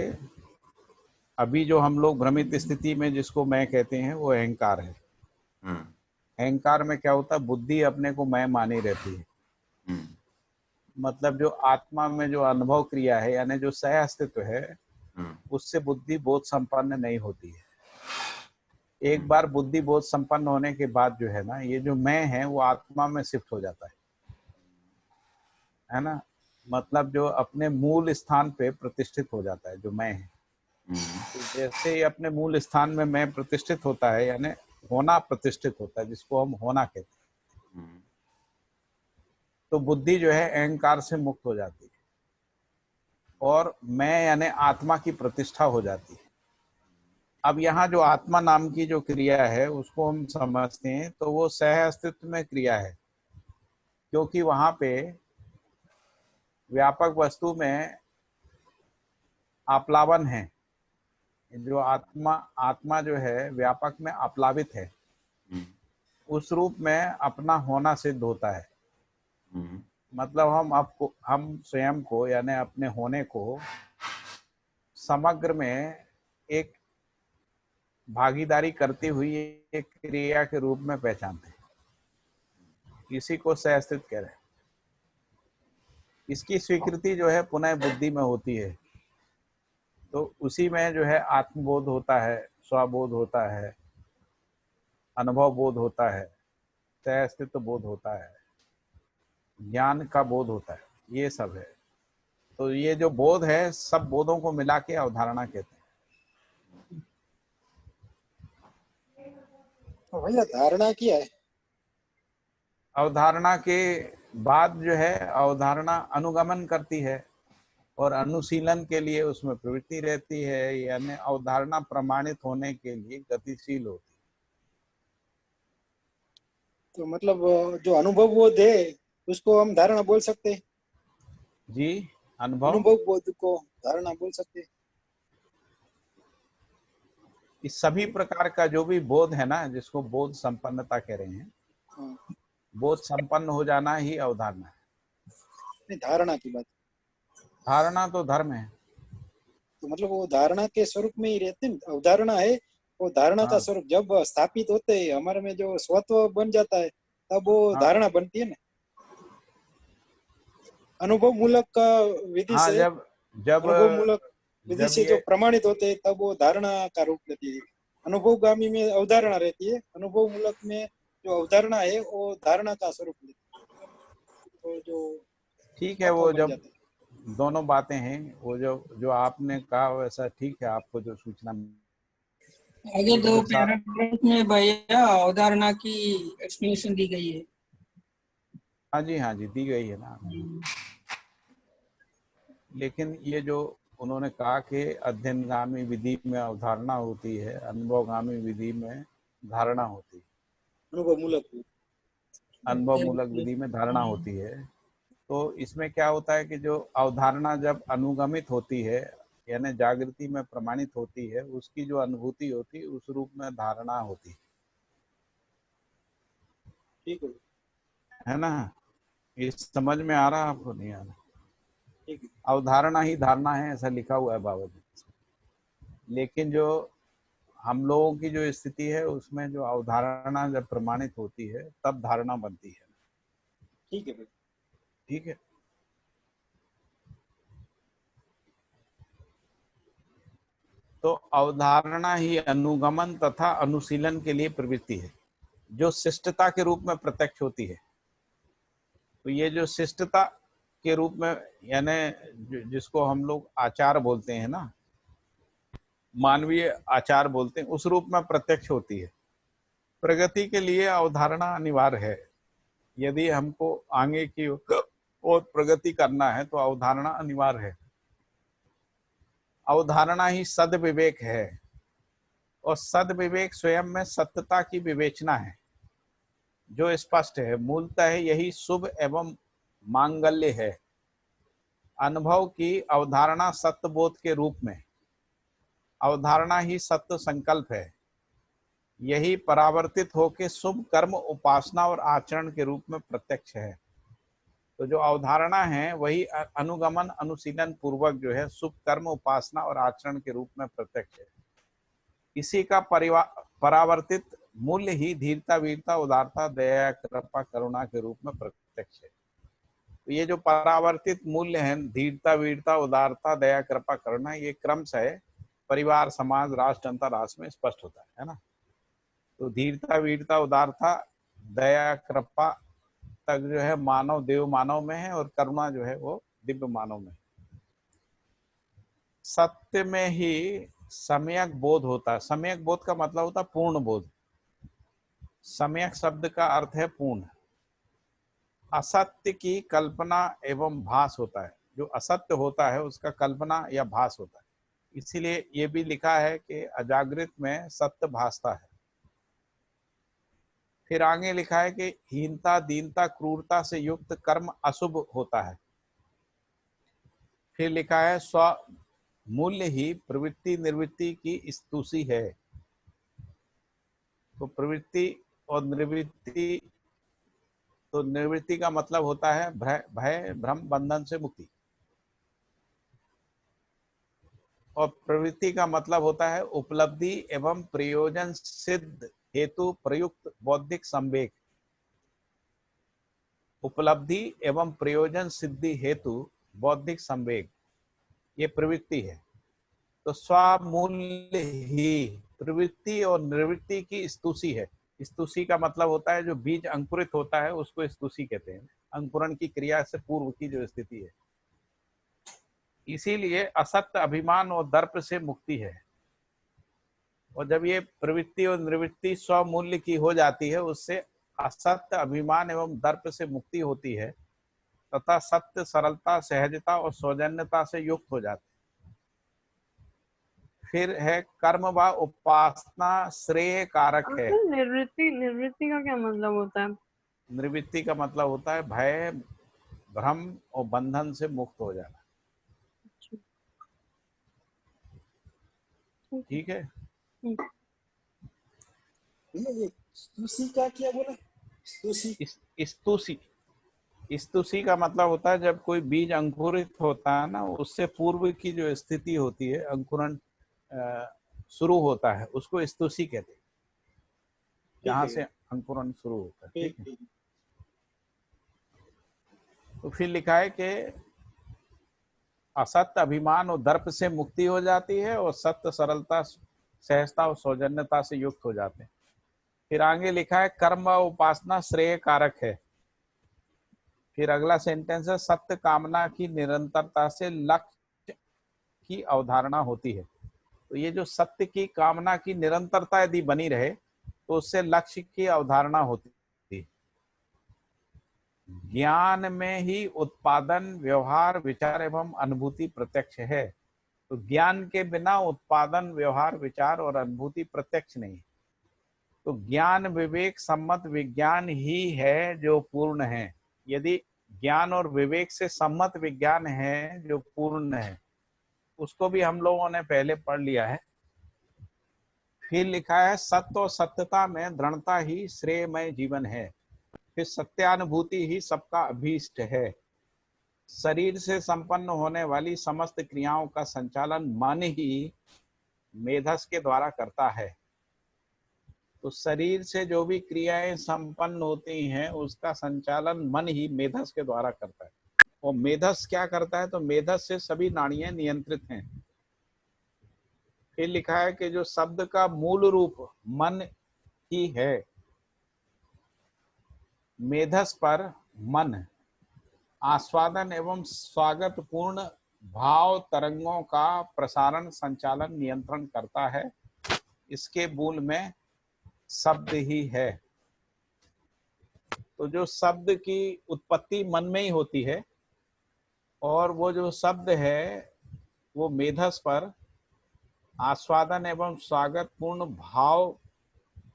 अभी जो हम लोग भ्रमित स्थिति में जिसको मैं कहते हैं, वो अहंकार है। अहंकार में क्या होता है? बुद्धि अपने को मैं मानी रहती है। मतलब जो आत्मा में जो अनुभव क्रिया है, यानी जो सह अस्तित्व है, उससे बुद्धि बोध संपन्न नहीं होती है। एक बार बुद्धि बोध संपन्न होने के बाद जो है ना, ये जो मैं है वो आत्मा में शिफ्ट हो जाता है ना। मतलब जो अपने मूल स्थान पे प्रतिष्ठित हो जाता है, जो मैं है। तो जैसे ही अपने मूल स्थान में मैं प्रतिष्ठित होता है, यानी होना प्रतिष्ठित होता है, जिसको हम होना कहते हैं, तो बुद्धि जो है अहंकार से मुक्त हो जाती है और मैं यानी आत्मा की प्रतिष्ठा हो जाती है। अब यहाँ जो आत्मा नाम की जो क्रिया है, उसको हम समझते हैं तो वो सह अस्तित्व में क्रिया है, क्योंकि वहां पे व्यापक वस्तु में आप्लावन है। जो आत्मा जो है व्यापक में आप्लावित है, उस रूप में अपना होना सिद्ध होता है। मतलब हम स्वयं को यानी अपने होने को समग्र में एक भागीदारी करती हुई एक क्रिया के रूप में पहचानते हैं। इसी को सह अस्तित्व कह रहे हैं। इसकी स्वीकृति जो है पुनः बुद्धि में होती है, तो उसी में जो है आत्मबोध होता है, स्वबोध होता है, अनुभव बोध होता है, सह अस्तित्व बोध होता है, ज्ञान का बोध होता है, ये सब है। तो ये जो बोध है, सब बोधों को मिला के अवधारणा कहते हैं। भैया धारणा क्या है? अवधारणा के बाद जो है, अवधारणा अनुगमन करती है और अनुशीलन के लिए उसमें प्रवृत्ति रहती है, यानी अवधारणा प्रमाणित होने के लिए गतिशील होती है। तो मतलब जो अनुभव बोध है उसको हम धारणा बोल सकते हैं? जी, अनुभव बोध को धारणा बोल सकते हैं। इस सभी प्रकार का जो भी बोध है ना, जिसको बोध संपन्नता कह रहे हैं, बोध संपन्न हो जाना ही अवधारणा है। धारणा की बात, धारणा तो धर्म है। तो मतलब वो धारणा के स्वरूप में ही रहते हैं। अवधारणा है वो धारणा का स्वरूप जब स्थापित होते हैं, हमारे में जो स्वत्व बन जाता है, तब वो धारणा बनती है ना। अनुभव मूलक का विधि से, जब अनुभव मूलक विधि से जो प्रमाणित होते हैं, तब वो धारणा का रूप लेती है। अनुभवगामी में अवधारणा रहती है, अनुभव मूलक में जो अवधारणा है वो धारणा का स्वरूप लेती है। तो जो ठीक है, वो जब दोनों बातें हैं, वो जो आपने कहा वैसा ठीक है। आपको जो सूचना आगे दो पैराग्राफ में भैया अवधारणा की एक्सप्लेनेशन दी गई है। हाँ जी दी गई है ना। लेकिन ये जो उन्होंने कहा कि अध्ययनगामी विधि में अवधारणा होती है, अनुभवगामी विधि में धारणा होती है, अनुभव मूलक विधि में धारणा होती है। तो इसमें क्या होता है कि जो अवधारणा जब अनुगमित होती है यानी जागृति में प्रमाणित होती है, उसकी जो अनुभूति होती है उस रूप में धारणा होती ठीक है ना। इस समझ में आ रहा आपको, नहीं आ रहा? ठीक है। अवधारणा ही धारणा है ऐसा लिखा हुआ है बाबा जी, लेकिन जो हम लोगों की जो स्थिति है उसमें जो अवधारणा जब प्रमाणित होती है तब धारणा बनती है। ठीक है भाई। ठीक है। तो अवधारणा ही अनुगमन तथा अनुशीलन के लिए प्रवृत्ति है जो शिष्टता के रूप में प्रत्यक्ष होती है। तो ये जो शिष्टता के रूप में यानी जिसको हम लोग आचार बोलते हैं ना, मानवीय आचार बोलते हैं, उस रूप में प्रत्यक्ष होती है। प्रगति के लिए अवधारणा अनिवार्य है। यदि हमको आगे की और प्रगति करना है तो अवधारणा अनिवार्य है। अवधारणा ही सद्विवेक है और सद्विवेक स्वयं में सत्यता की विवेचना है जो स्पष्ट है। मूलतः यही शुभ एवं मांगल्य है। अनुभव की अवधारणा सत्यबोध के रूप में, अवधारणा ही सत्य संकल्प है। यही परावर्तित होकर शुभ कर्म, उपासना और आचरण के रूप में प्रत्यक्ष है। तो जो अवधारणा है वही अनुगमन अनुशीलन पूर्वक जो है शुभ कर्म, उपासना और आचरण के रूप में प्रत्यक्ष है। इसी का परावर्तित मूल्य ही धीरता, वीरता, उदारता, दया, कृपा, करुणा के रूप में प्रत्यक्ष है। तो ये जो परावर्तित मूल्य है, धीरता, वीरता, उदारता, दया, कृपा, करुणा, ये क्रमशः परिवार, समाज, राष्ट्र, अंतरराष्ट्र में स्पष्ट होता है ना। तो धीरता, वीरता, उदारता, दया, कृपा तक जो है मानव, देव मानव में है और करुणा जो है वो दिव्य मानव में। सत्य में ही सम्यक बोध होता है। सम्यक बोध का मतलब होता है पूर्ण बोध। सम्यक शब्द का अर्थ है पूर्ण। असत्य की कल्पना एवं भास होता है। जो असत्य होता है उसका कल्पना या भास होता है। इसीलिए ये भी लिखा है कि अजागृत में सत्य भासता है। फिर आगे लिखा है कि हीनता, दीनता, क्रूरता से युक्त कर्म अशुभ होता है। फिर लिखा है स्व मूल्य ही प्रवृत्ति निवृत्ति की स्तुति है। तो प्रवृत्ति और निवृत्ति, तो निवृत्ति का मतलब होता है भय, भ्रम, बंधन से मुक्ति, और प्रवृत्ति का मतलब होता है उपलब्धि एवं प्रयोजन सिद्ध हेतु प्रयुक्त बौद्धिक संवेग। उपलब्धि एवं प्रयोजन सिद्धि हेतु बौद्धिक संवेग, ये प्रवृत्ति है। तो स्वमूल्य ही प्रवृत्ति और निवृत्ति की स्तुति है। स्तुति का मतलब होता है जो बीज अंकुरित होता है उसको स्तुति कहते हैं। अंकुरण की क्रिया से पूर्व की जो स्थिति है। इसीलिए असत्य, अभिमान और दर्प से मुक्ति है। और जब ये प्रवृत्ति और निवृत्ति स्वमूल्य की हो जाती है उससे असत्य, अभिमान एवं दर्प से मुक्ति होती है तथा सत्य, सरलता, सहजता और सौजन्यता से युक्त हो जाते। फिर है कर्म व उपासना श्रेय कारक है। निवृत्ति का क्या मतलब होता है? निवृत्ति का मतलब होता है भय, भ्रम और बंधन से मुक्त हो जाना। ठीक है। स्तुति का क्या बोला? स्तुति का मतलब होता है जब कोई बीज अंकुरित होता है ना, उससे पूर्व की जो स्थिति होती है, अंकुरण शुरू होता है, उसको स्तुति कहते हैं। जहां से अंकुरण शुरू होता है। ठीक है। तो फिर लिखा है कि असत्य, अभिमान और दर्प से मुक्ति हो जाती है और सत्य, सरलता, सहजता और सौजन्यता से युक्त हो जाते हैं। फिर आगे लिखा है कर्म व उपासना श्रेय कारक है। फिर अगला सेंटेंस है सत्य कामना की निरंतरता से लक्ष्य की अवधारणा होती है। तो ये जो सत्य की कामना की निरंतरता यदि बनी रहे तो उससे लक्ष्य की अवधारणा होती है। ज्ञान में ही उत्पादन, व्यवहार, विचार एवं अनुभूति प्रत्यक्ष है। तो ज्ञान के बिना उत्पादन, व्यवहार, विचार और अनुभूति प्रत्यक्ष नहीं। तो ज्ञान विवेक सम्मत विज्ञान ही है जो पूर्ण है। यदि ज्ञान और विवेक से सम्मत विज्ञान है जो पूर्ण है, उसको भी हम लोगों ने पहले पढ़ लिया है। फिर लिखा है सत्य और सत्यता में दृढ़ता ही श्रेयमय जीवन है। फिर सत्यानुभूति ही सबका अभीष्ट है। शरीर से संपन्न होने वाली समस्त क्रियाओं का संचालन मन ही मेधस के द्वारा करता है। तो शरीर से जो भी क्रियाएं संपन्न होती हैं उसका संचालन मन ही मेधस के द्वारा करता है। और मेधस क्या करता है? तो मेधस से सभी नाड़ियां नियंत्रित हैं। फिर लिखा है कि जो शब्द का मूल रूप मन ही है, मेधस पर मन आस्वादन एवं स्वागत पूर्ण भाव तरंगों का प्रसारण संचालन नियंत्रण करता है। इसके मूल में शब्द ही है। तो जो शब्द की उत्पत्ति मन में ही होती है और वो जो शब्द है वो मेधस पर आस्वादन एवं स्वागत पूर्ण भाव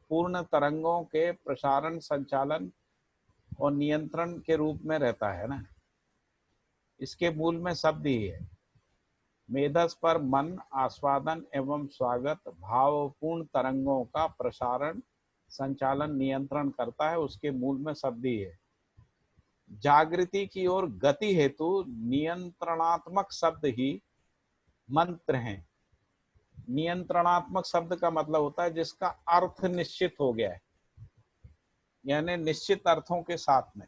पूर्ण तरंगों के प्रसारण संचालन और नियंत्रण के रूप में रहता है ना। इसके मूल में शब्द ही है। मेधस पर मन आस्वादन एवं स्वागत भावपूर्ण तरंगों का प्रसारण संचालन नियंत्रण करता है। उसके मूल में शब्द ही है। जागृति की ओर गति हेतु नियंत्रणात्मक शब्द ही मंत्र हैं। नियंत्रणात्मक शब्द का मतलब होता है जिसका अर्थ निश्चित हो गया है, यानी निश्चित अर्थों के साथ में।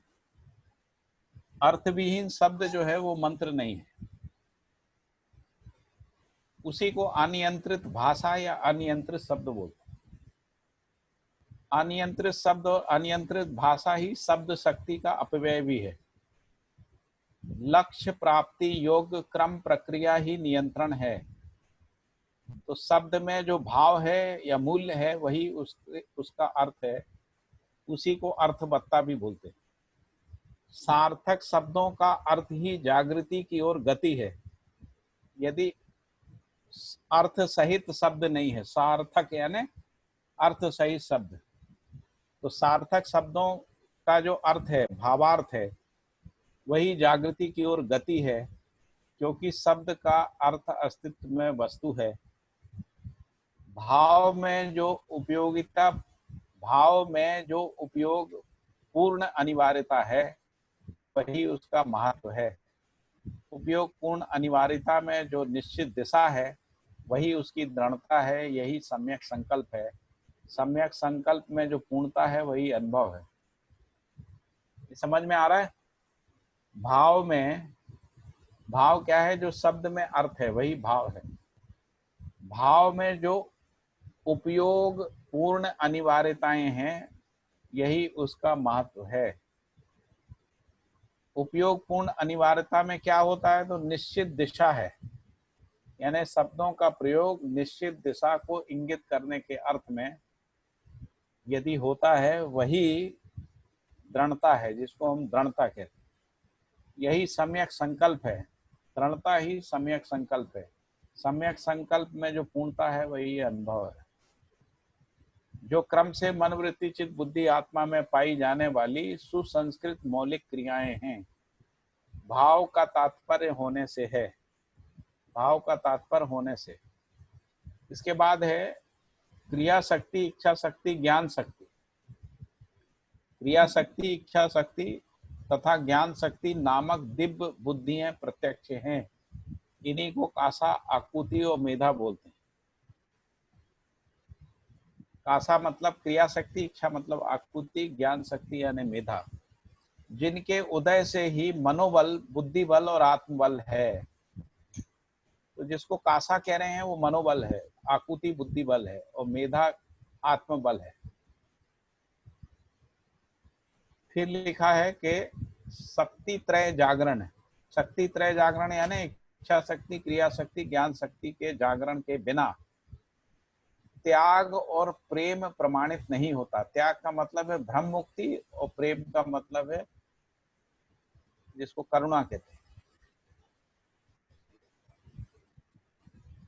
अर्थविहीन शब्द जो है वो मंत्र नहीं है। उसी को अनियंत्रित भाषा या अनियंत्रित शब्द बोलते हैं। अनियंत्रित शब्द और अनियंत्रित भाषा ही शब्द शक्ति का अपव्यय भी है। लक्ष्य प्राप्ति योग्य क्रम प्रक्रिया ही नियंत्रण है। तो शब्द में जो भाव है या मूल्य है वही उसका अर्थ है। उसी को अर्थवत्ता भी बोलते हैं। सार्थक शब्दों का अर्थ ही जागृति की ओर गति है। यदि अर्थ सहित शब्द नहीं है, सार्थक यानी अर्थ सहित शब्द, तो सार्थक शब्दों का जो अर्थ है, भावार्थ है, वही जागृति की ओर गति है। क्योंकि शब्द का अर्थ अस्तित्व में वस्तु है। भाव में जो उपयोग पूर्ण अनिवार्यता है वही उसका महत्व है। उपयोग पूर्ण अनिवार्यता में जो निश्चित दिशा है वही उसकी दृढ़ता है। यही सम्यक संकल्प है। सम्यक संकल्प में जो पूर्णता है वही अनुभव है। समझ में आ रहा है? भाव क्या है? जो शब्द में अर्थ है वही भाव है। भाव में जो उपयोग पूर्ण अनिवार्यताएं हैं यही उसका महत्व है। उपयोग पूर्ण अनिवार्यता में क्या होता है? तो निश्चित दिशा है, यानी शब्दों का प्रयोग निश्चित दिशा को इंगित करने के अर्थ में यदि होता है वही दृढ़ता है, जिसको हम दृढ़ता कहते हैं। यही सम्यक संकल्प है। दृढ़ता ही सम्यक संकल्प है। सम्यक संकल्प में जो पूर्णता है वही अनुभव है। जो क्रम से मन वृत्ति चित्त बुद्धि आत्मा में पाई जाने वाली सुसंस्कृत मौलिक क्रियाएं हैं, भाव का तात्पर्य होने से है। भाव का तात्पर्य होने से। इसके बाद है क्रिया शक्ति, इच्छा शक्ति, ज्ञान शक्ति। क्रिया शक्ति, इच्छा शक्ति तथा ज्ञान शक्ति नामक दिव्य बुद्धियां प्रत्यक्ष हैं। इन्हीं को कासा, आकुति और मेधा बोलते हैं। कासा मतलब क्रिया शक्ति, इच्छा मतलब आकुति, ज्ञान शक्ति यानी मेधा, जिनके उदय से ही मनोबल, बुद्धि बल और आत्मबल है। तो जिसको कासा कह रहे हैं वो मनोबल है, आकुति बुद्धि बल है और मेधा आत्मबल है। फिर लिखा है कि शक्ति त्रय जागरण है। शक्ति त्रय जागरण यानी इच्छा शक्ति, क्रिया शक्ति, ज्ञान शक्ति के जागरण के बिना त्याग और प्रेम प्रमाणित नहीं होता। त्याग का मतलब है भ्रम मुक्ति और प्रेम का मतलब है जिसको करुणा कहते हैं।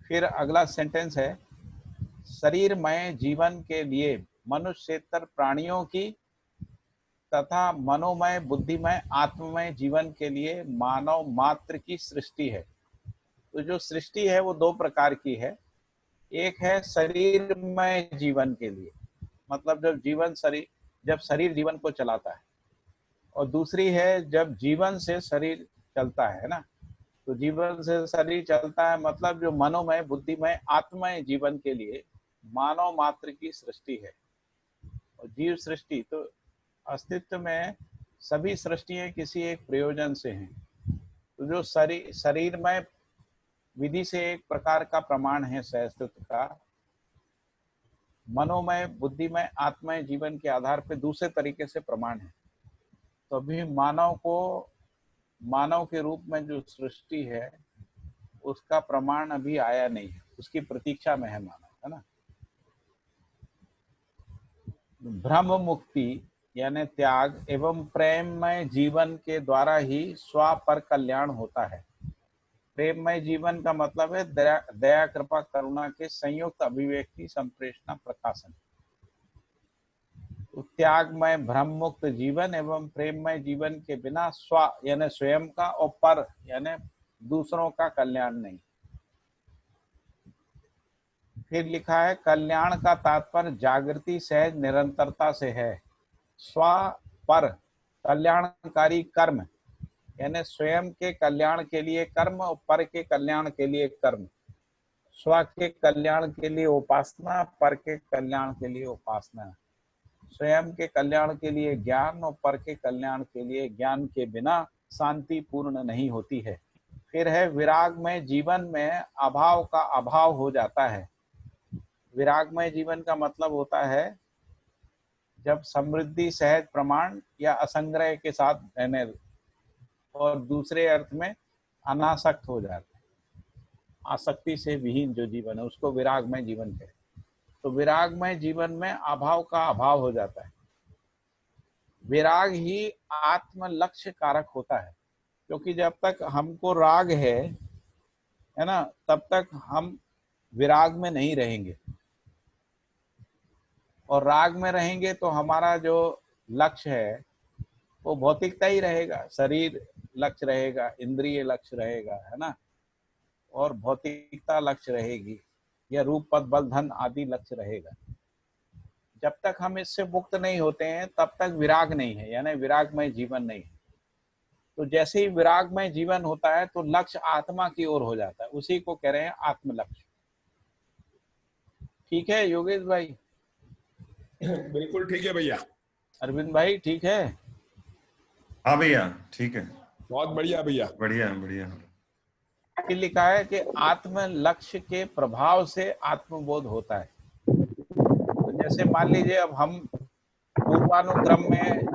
फिर अगला सेंटेंस है शरीरमय जीवन के लिए मनुष्येतर प्राणियों की तथा मनोमय, बुद्धिमय, आत्ममय जीवन के लिए मानव मात्र की सृष्टि है। तो जो सृष्टि है वो दो प्रकार की है। एक है शरीरमय जीवन के लिए, मतलब जब शरीर जीवन को चलाता है, और दूसरी है जब जीवन से शरीर चलता है ना। तो जीवन से शरीर चलता है मतलब जो मनोमय, बुद्धिमय, आत्ममय जीवन के लिए मानव मात्र की सृष्टि है। और जीव सृष्टि तो अस्तित्व में सभी सृष्टियां किसी एक प्रयोजन से हैं। तो जो शरीरमय विधि से एक प्रकार का प्रमाण है सहअस्तित्व का, मनोमय, बुद्धिमय, आत्ममय जीवन के आधार पर दूसरे तरीके से प्रमाण है। तो अभी मानव के रूप में जो सृष्टि है उसका प्रमाण अभी आया नहीं है, उसकी प्रतीक्षा में है मानव, है ना। ब्रह्म मुक्ति यानी त्याग एवं प्रेममय जीवन के द्वारा ही स्व पर कल्याण होता है। प्रेममय जीवन का मतलब है दया, कृपा, करुणा के संयुक्त अभिव्यक्ति, संप्रेषणा, प्रकाशन। तो त्यागमय ब्रह्म मुक्त जीवन एवं प्रेममय जीवन के बिना स्व यानी स्वयं का और पर यानी दूसरों का कल्याण नहीं। फिर लिखा है कल्याण का तात्पर्य जागृति सहज निरंतरता से है। स्व पर कल्याणकारी कर्म यानी स्वयं के कल्याण के लिए कर्म और पर के कल्याण के लिए कर्म। स्व के कल्याण के लिए उपासना, पर के कल्याण के लिए उपासना। स्वयं के कल्याण के लिए ज्ञान और पर के कल्याण के लिए ज्ञान के बिना शांति पूर्ण नहीं होती है। फिर है विरागमय जीवन में अभाव का अभाव हो जाता है। विरागमय जीवन का मतलब होता है जब समृद्धि सहज प्रमाण या असंग्रह के साथ रहने, और दूसरे अर्थ में अनासक्त हो जाते हैं। आसक्ति से विहीन जो जीवन है उसको विरागमय जीवन कहते हैं। तो विरागमय जीवन में अभाव का अभाव हो जाता है। विराग ही आत्म लक्ष्य कारक होता है, क्योंकि जब तक हमको राग है ना, तब तक हम विराग में नहीं रहेंगे। और राग में रहेंगे तो हमारा जो लक्ष्य है वो भौतिकता ही रहेगा, शरीर लक्ष्य रहेगा, इंद्रिय लक्ष्य रहेगा, है ना, और भौतिकता लक्ष्य रहेगी, या रूप, पद, बल, धन आदि लक्ष्य रहेगा। जब तक हम इससे मुक्त नहीं होते हैं तब तक विराग नहीं है, यानी विरागमय जीवन नहीं है। तो जैसे ही विरागमय जीवन होता है तो लक्ष्य आत्मा की ओर हो जाता है, उसी को कह रहे हैं आत्म लक्ष्य। ठीक है योगेश भाई? बिल्कुल ठीक है भैया। अरविंद भाई ठीक है? हाँ भैया ठीक है, बहुत बढ़िया भैया, बढ़िया बढ़िया। फिर लिखा है कि आत्म लक्ष्य के प्रभाव से आत्मबोध होता है। तो जैसे मान लीजिए अब हम पूर्वानुक्रम में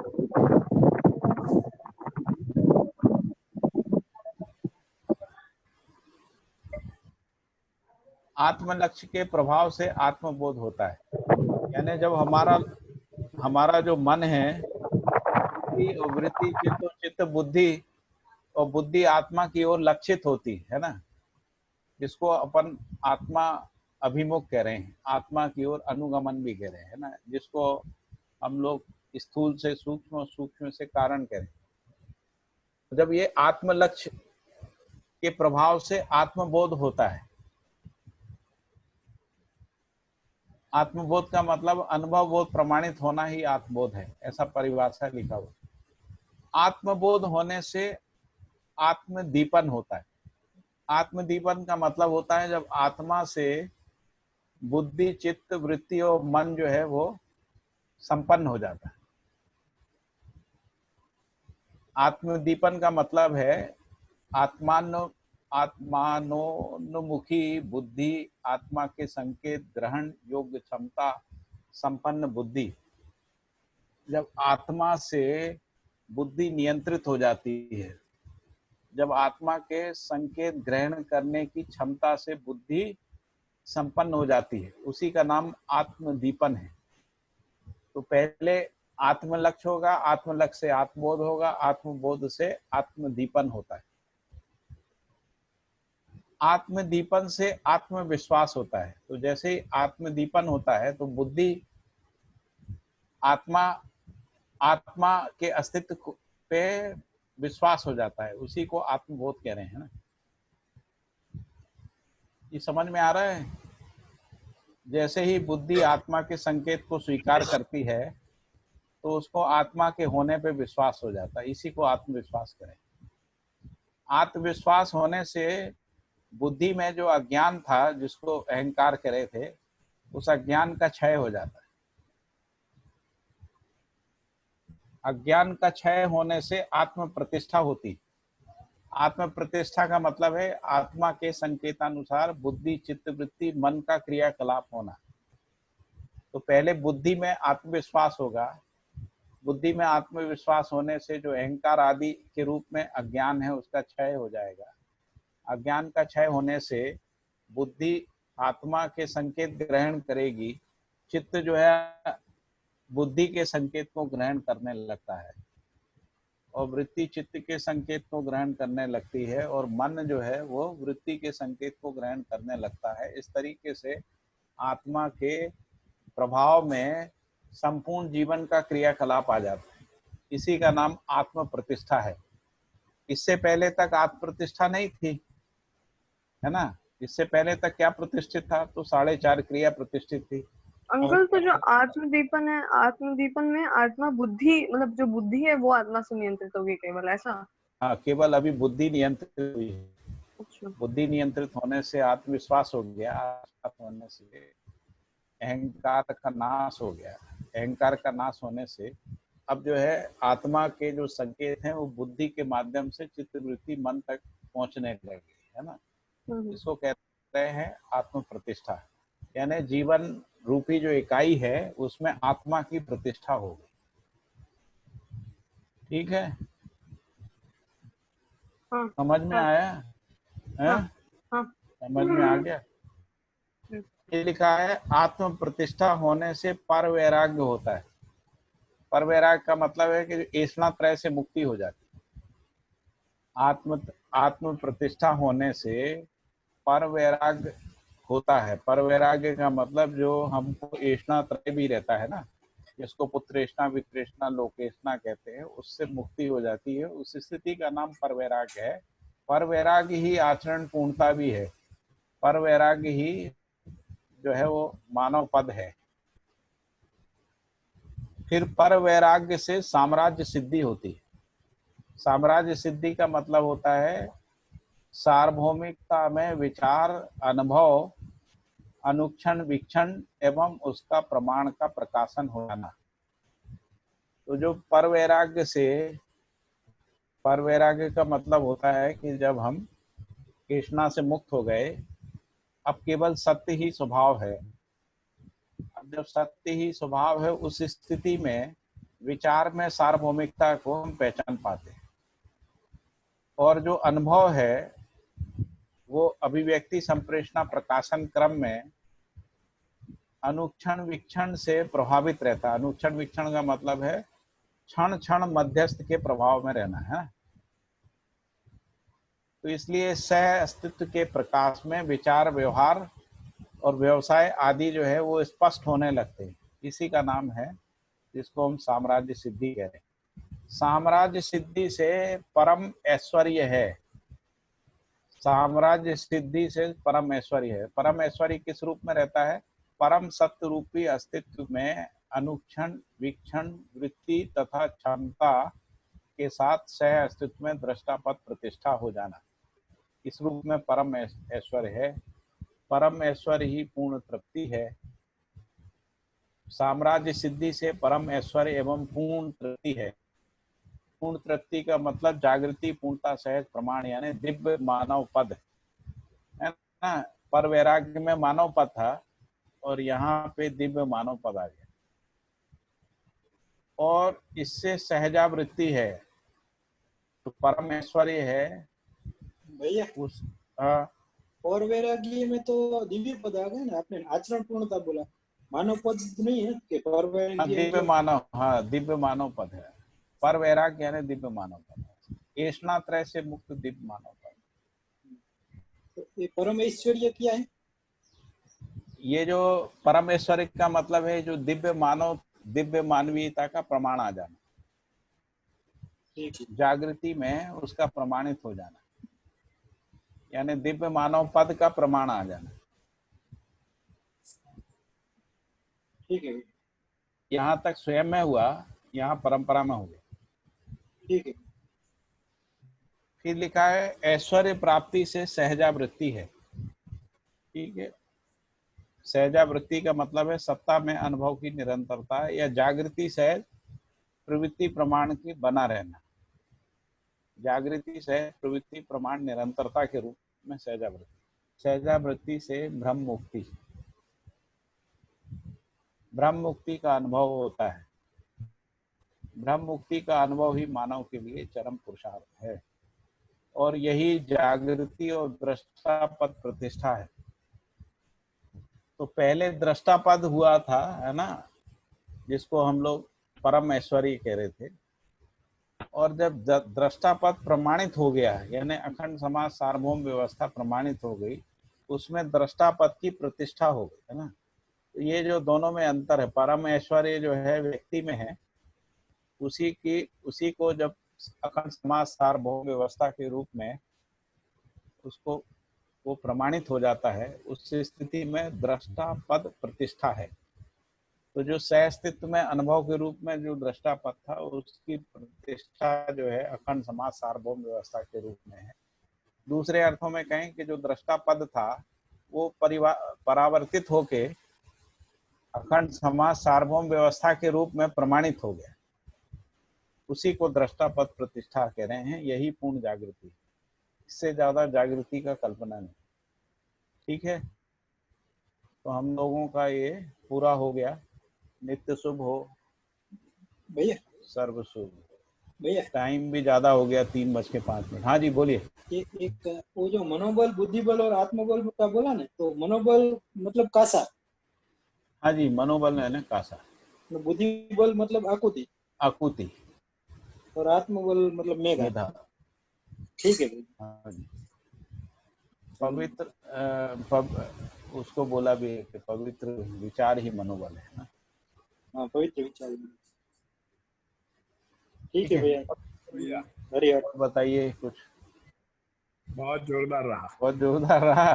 आत्म लक्ष्य के प्रभाव से आत्मबोध होता है, यानी जब हमारा जो मन है वृत्ति, चित्त, बुद्धि, और बुद्धि आत्मा की ओर लक्षित होती है ना, जिसको अपन आत्मा अभिमुख कह रहे हैं, आत्मा की ओर अनुगमन भी कह रहे हैं ना, जिसको हम लोग स्थूल से सूक्ष्म और सूक्ष्म से कारण कह रहे हैं। जब ये आत्म लक्ष्य के प्रभाव से आत्मबोध होता है, आत्मबोध का मतलब अनुभव बोध प्रमाणित होना ही आत्मबोध है, ऐसा परिभाषा लिखा हुआ। आत्मबोध होने से आत्मदीपन होता है। आत्मदीपन का मतलब होता है जब आत्मा से बुद्धि, चित्त, वृत्ति और मन जो है वो संपन्न हो जाता है। आत्मदीपन का मतलब है आत्मानोन्मुखी बुद्धि, आत्मा के संकेत ग्रहण योग्य क्षमता संपन्न बुद्धि। जब आत्मा से बुद्धि नियंत्रित हो जाती है, जब आत्मा के संकेत ग्रहण करने की क्षमता से बुद्धि संपन्न हो जाती है, उसी का नाम आत्मदीपन है। तो पहले आत्मलक्ष्य होगा, आत्मलक्ष्य से आत्मबोध होगा, आत्मबोध से आत्मदीपन होता है। आत्मदीपन से आत्मविश्वास होता है। तो जैसे ही आत्मदीपन होता है तो बुद्धि आत्मा के अस्तित्व पे विश्वास हो जाता है, उसी को आत्मबोध कह रहे हैं ना। ये समझ में आ रहा है? जैसे ही बुद्धि आत्मा के संकेत को स्वीकार करती है तो उसको आत्मा के होने पे विश्वास हो जाता है। इसी को आत्मविश्वास करें। आत्मविश्वास होने से बुद्धि में जो अज्ञान था, जिसको अहंकार कह रहे थे, उस अज्ञान का क्षय हो जाता है। अज्ञान का क्षय होने से आत्म प्रतिष्ठा होती। आत्म प्रतिष्ठा का मतलब है आत्मा के संकेतानुसार बुद्धि, चित्त वृत्ति, मन का क्रियाकलाप होना। तो पहले बुद्धि में आत्मविश्वास होगा। बुद्धि में आत्मविश्वास होने से जो अहंकार आदि के रूप में अज्ञान है उसका क्षय हो जाएगा। अज्ञान का क्षय होने से बुद्धि आत्मा के संकेत ग्रहण करेगी। चित्त जो है बुद्धि के संकेत को ग्रहण करने लगता है और वृत्ति चित्त के संकेत को ग्रहण करने लगती है और मन जो है वो वृत्ति के संकेत को ग्रहण करने लगता है। इस तरीके से आत्मा के प्रभाव में संपूर्ण जीवन का क्रियाकलाप आ जाता है। इसी का नाम आत्म प्रतिष्ठा है। इससे पहले तक आत्म प्रतिष्ठा नहीं थी, है ना? इससे पहले तक क्या प्रतिष्ठित था? तो 4.5 क्रिया प्रतिष्ठित थी। अंकल, तो जो आत्मदीपन है, आत्मदीपन में आत्मा बुद्धि, मतलब जो बुद्धि है वो आत्मा से नियंत्रित होगी केवल, ऐसा? हाँ, केवल अभी बुद्धि नियंत्रित हुई है। अच्छा। बुद्धि नियंत्रित होने से आत्मविश्वास हो गया, होने से अहंकार का नाश हो गया। अहंकार का नाश होने से अब जो है आत्मा के जो संकेत हैं वो बुद्धि के माध्यम से चित्त वृत्ति मन तक पहुंचने लगे, है ना? इसको कहते हैं आत्म प्रतिष्ठा। यानी जीवन रूपी जो इकाई है उसमें आत्मा की प्रतिष्ठा हो गई। ठीक है? हाँ, समझ में आया है? हाँ, हाँ। समझ में आ गया? ये लिखा है आत्म प्रतिष्ठा होने से पर वैराग्य होता है। पर वैराग्य का मतलब है कि ऐसा त्रय से मुक्ति हो जाती है। आत्म प्रतिष्ठा होने से पर वैराग्य होता है। पर वैराग्य का मतलब जो हमको ऐसा त्रय भी रहता है ना, जिसको पुत्रेष्णा, वित्रेष्णा, लोकेष्णा कहते हैं, उससे मुक्ति हो जाती है। उस स्थिति का नाम पर वैराग्य है। पर वैराग्य ही आचरण पूर्णता भी है। पर वैराग्य ही जो है वो मानव पद है। फिर पर वैराग्य से साम्राज्य सिद्धि होती है। साम्राज्य सिद्धि का मतलब होता है सार्वभौमिकता में विचार, अनुभव, अनुक्षण, वीक्षण एवं उसका प्रमाण का प्रकाशन हो जाना। तो जो पर वैराग्य का मतलब होता है कि जब हम तृष्णा से मुक्त हो गए, अब केवल सत्य ही स्वभाव है। अब जब सत्य ही स्वभाव है, उस स्थिति में विचार में सार्वभौमिकता को हम पहचान पाते हैं। और जो अनुभव है वो अभिव्यक्ति, संप्रेषणा, प्रकाशन क्रम में अनुक्षण वीक्षण से प्रभावित रहता है। अनुक्षण वीक्षण का मतलब है क्षण क्षण मध्यस्थ के प्रभाव में रहना है। तो इसलिए सह अस्तित्व के प्रकाश में विचार, व्यवहार और व्यवसाय आदि जो है वो स्पष्ट होने लगते हैं। इसी का नाम है, जिसको हम साम्राज्य सिद्धि कह रहे हैं। साम्राज्य सिद्धि से परम ऐश्वर्य है। साम्राज्य सिद्धि से परम ऐश्वर्य है। परम ऐश्वर्य किस रूप में रहता है? परम सत्य रूपी अस्तित्व में अनुक्षण वीक्षण वृत्ति तथा क्षमता के साथ सह अस्तित्व में दृष्टापद प्रतिष्ठा हो जाना, इस रूप में परम ऐश्वर्य है। परम ऐश्वर्य ही पूर्ण तृप्ति है। साम्राज्य सिद्धि से परम ऐश्वर्य एवं पूर्ण तृप्ति है। पूर्ण तृप्ति का मतलब जागृति, पूर्णता, सहज, प्रमाण यानी दिव्य मानव पद, है ना? पर वैराग्य में मानव पद था और यहाँ पे दिव्य मानव पद आ गया। और इससे सहजावृत्ति है। तो परम ऐश्वर्य है भैया उस और वैराग्य में तो दिव्य पद आ गए ना। आपने आचरण पूर्णता बोला, मानव पद नहीं है कि पर वैराग्य दिव्य मानव, हाँ दिव्य मानव पद है। पर वैराग्य यानी दिव्य मानव पद, ऐसा त्रय से मुक्त दिव्य मानव पद। तो ये परम ऐश्वर्य क्या है? ये जो परम ऐश्वर्य का मतलब है जो दिव्य मानव, दिव्य मानवीयता का प्रमाण आ जाना, जागृति में उसका प्रमाणित हो जाना। यानी दिव्य मानव पद का प्रमाण आ जाना। ठीक है, यहाँ तक स्वयं में हुआ, यहाँ परंपरा में हो गया। ठीक है। फिर लिखा है ऐश्वर्य प्राप्ति से सहजावृत्ति है। ठीक है, सहजावृत्ति का मतलब है सत्ता में अनुभव की निरंतरता या जागृति सहज प्रवृत्ति प्रमाण की बना रहना। जागृति सहज प्रवृत्ति प्रमाण निरंतरता के रूप में सहजावृत्ति। सहजावृत्ति से ब्रह्म मुक्ति, ब्रह्म मुक्ति का अनुभव होता है। ब्रह्म मुक्ति का अनुभव ही मानव के लिए चरम पुरुषार्थ है और यही जागृति और दृष्टा पद प्रतिष्ठा है। तो पहले दृष्टा पद हुआ था, है ना, जिसको हम लोग परम ऐश्वर्य कह रहे थे, और जब दृष्टा पद प्रमाणित हो गया, यानी अखंड समाज सार्वभौम व्यवस्था प्रमाणित हो गई, उसमें दृष्टा पद की प्रतिष्ठा हो गई, है ना। तो ये जो दोनों में अंतर है, परम ऐश्वर्य जो है व्यक्ति में है, उसी को जब अखंड समाज सार्वभौम व्यवस्था के रूप में उसको वो प्रमाणित हो जाता है, उस स्थिति में दृष्टा पद प्रतिष्ठा है। तो जो सहअस्तित्व में अनुभव के रूप में जो दृष्टा पद था, उसकी प्रतिष्ठा जो है अखंड समाज सार्वभौम व्यवस्था के रूप में है। दूसरे अर्थों में कहें कि जो दृष्टा पद था वो परावर्तित होके अखंड समाज सार्वभौम व्यवस्था के रूप में प्रमाणित हो गया, उसी को दृष्टा पद प्रतिष्ठा कह रहे हैं। यही पूर्ण जागृति, इससे ज्यादा जागृति का कल्पना नहीं। ठीक है, तो हम लोगों का ये पूरा हो गया। नित्य शुभ हो भैया, सर्व शुभ भैया। टाइम भी ज्यादा हो गया, 3:05। हाँ जी बोलिए। एक वो जो मनोबल, बुद्धिबल और आत्मबल का बोला ना, तो मनोबल मतलब कासा। हाँ जी, मनोबल है ना कासा। बुद्धिबल मतलब आकुति। आकुति। और आत्मबल मतलब मेधा। ठीक है। हाँ जी। पवित्र उसको बोला भी है कि पवित्र विचार ही मनोबल है ना। हाँ, पवित्र विचार। ठीक है भैया। हरिहर। बताइए कुछ। बहुत जोरदार रहा। बहुत जोरदार रहा।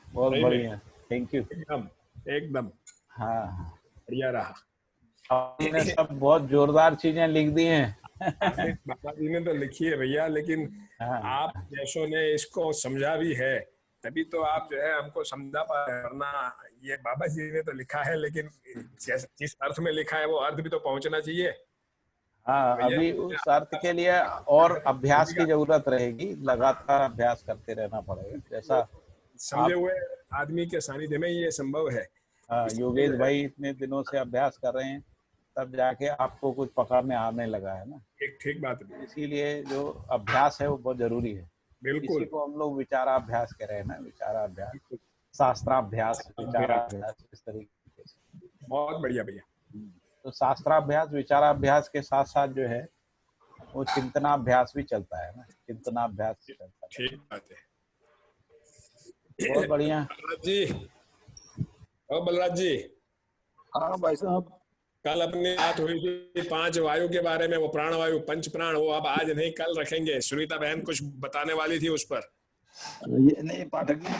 बहुत बढ़िया, थैंक यू। एकदम हाँ, बढ़िया रहा। आपने सब बहुत जोरदार चीजें लिख दी हैं। बाबा जी ने तो लिखी है भैया, लेकिन आप जैसों ने इसको समझा भी है, तभी तो आप जो है हमको समझा पा रहे हैं। वरना ये बाबा जी ने तो लिखा है, लेकिन जिस अर्थ में लिखा है वो अर्थ भी तो पहुंचना चाहिए। हाँ, अभी उस अर्थ के लिए और अभ्यास की जरूरत रहेगी, लगातार अभ्यास करते रहना पड़ेगा। जैसा समझे हुए आदमी के सानिध्य में ये संभव है। योगेश भाई इतने दिनों से अभ्यास कर रहे हैं, तब जाके आपको कुछ पकड़ में आने लगा है ना। ठीक बात है। इसीलिए जो अभ्यास है वो बहुत जरूरी है। बिल्कुल। इसी को हम लोग विचाराभ्यास कह रहे हैं ना, विचाराभ्यास, शास्त्राभ्यास, विचाराभ्यास, इस तरीके से। बहुत बढ़िया भैया। तो शास्त्राभ्यास विचाराभ्यास के साथ साथ जो है वो चिंतनाभ्यास भी चलता है ना, चिंतनाभ्यास चलता है। ठीक बात है। बहुत बढ़िया जी। और बलराज जी। हाँ भाई साहब, कल अपनी बात हुई थी 5 वायु के बारे में, वो प्राणवायु, पंच प्राण, वो अब आज नहीं कल रखेंगे। सुनीता बहन कुछ बताने वाली थी उस पर। ये नहीं, पाठक जी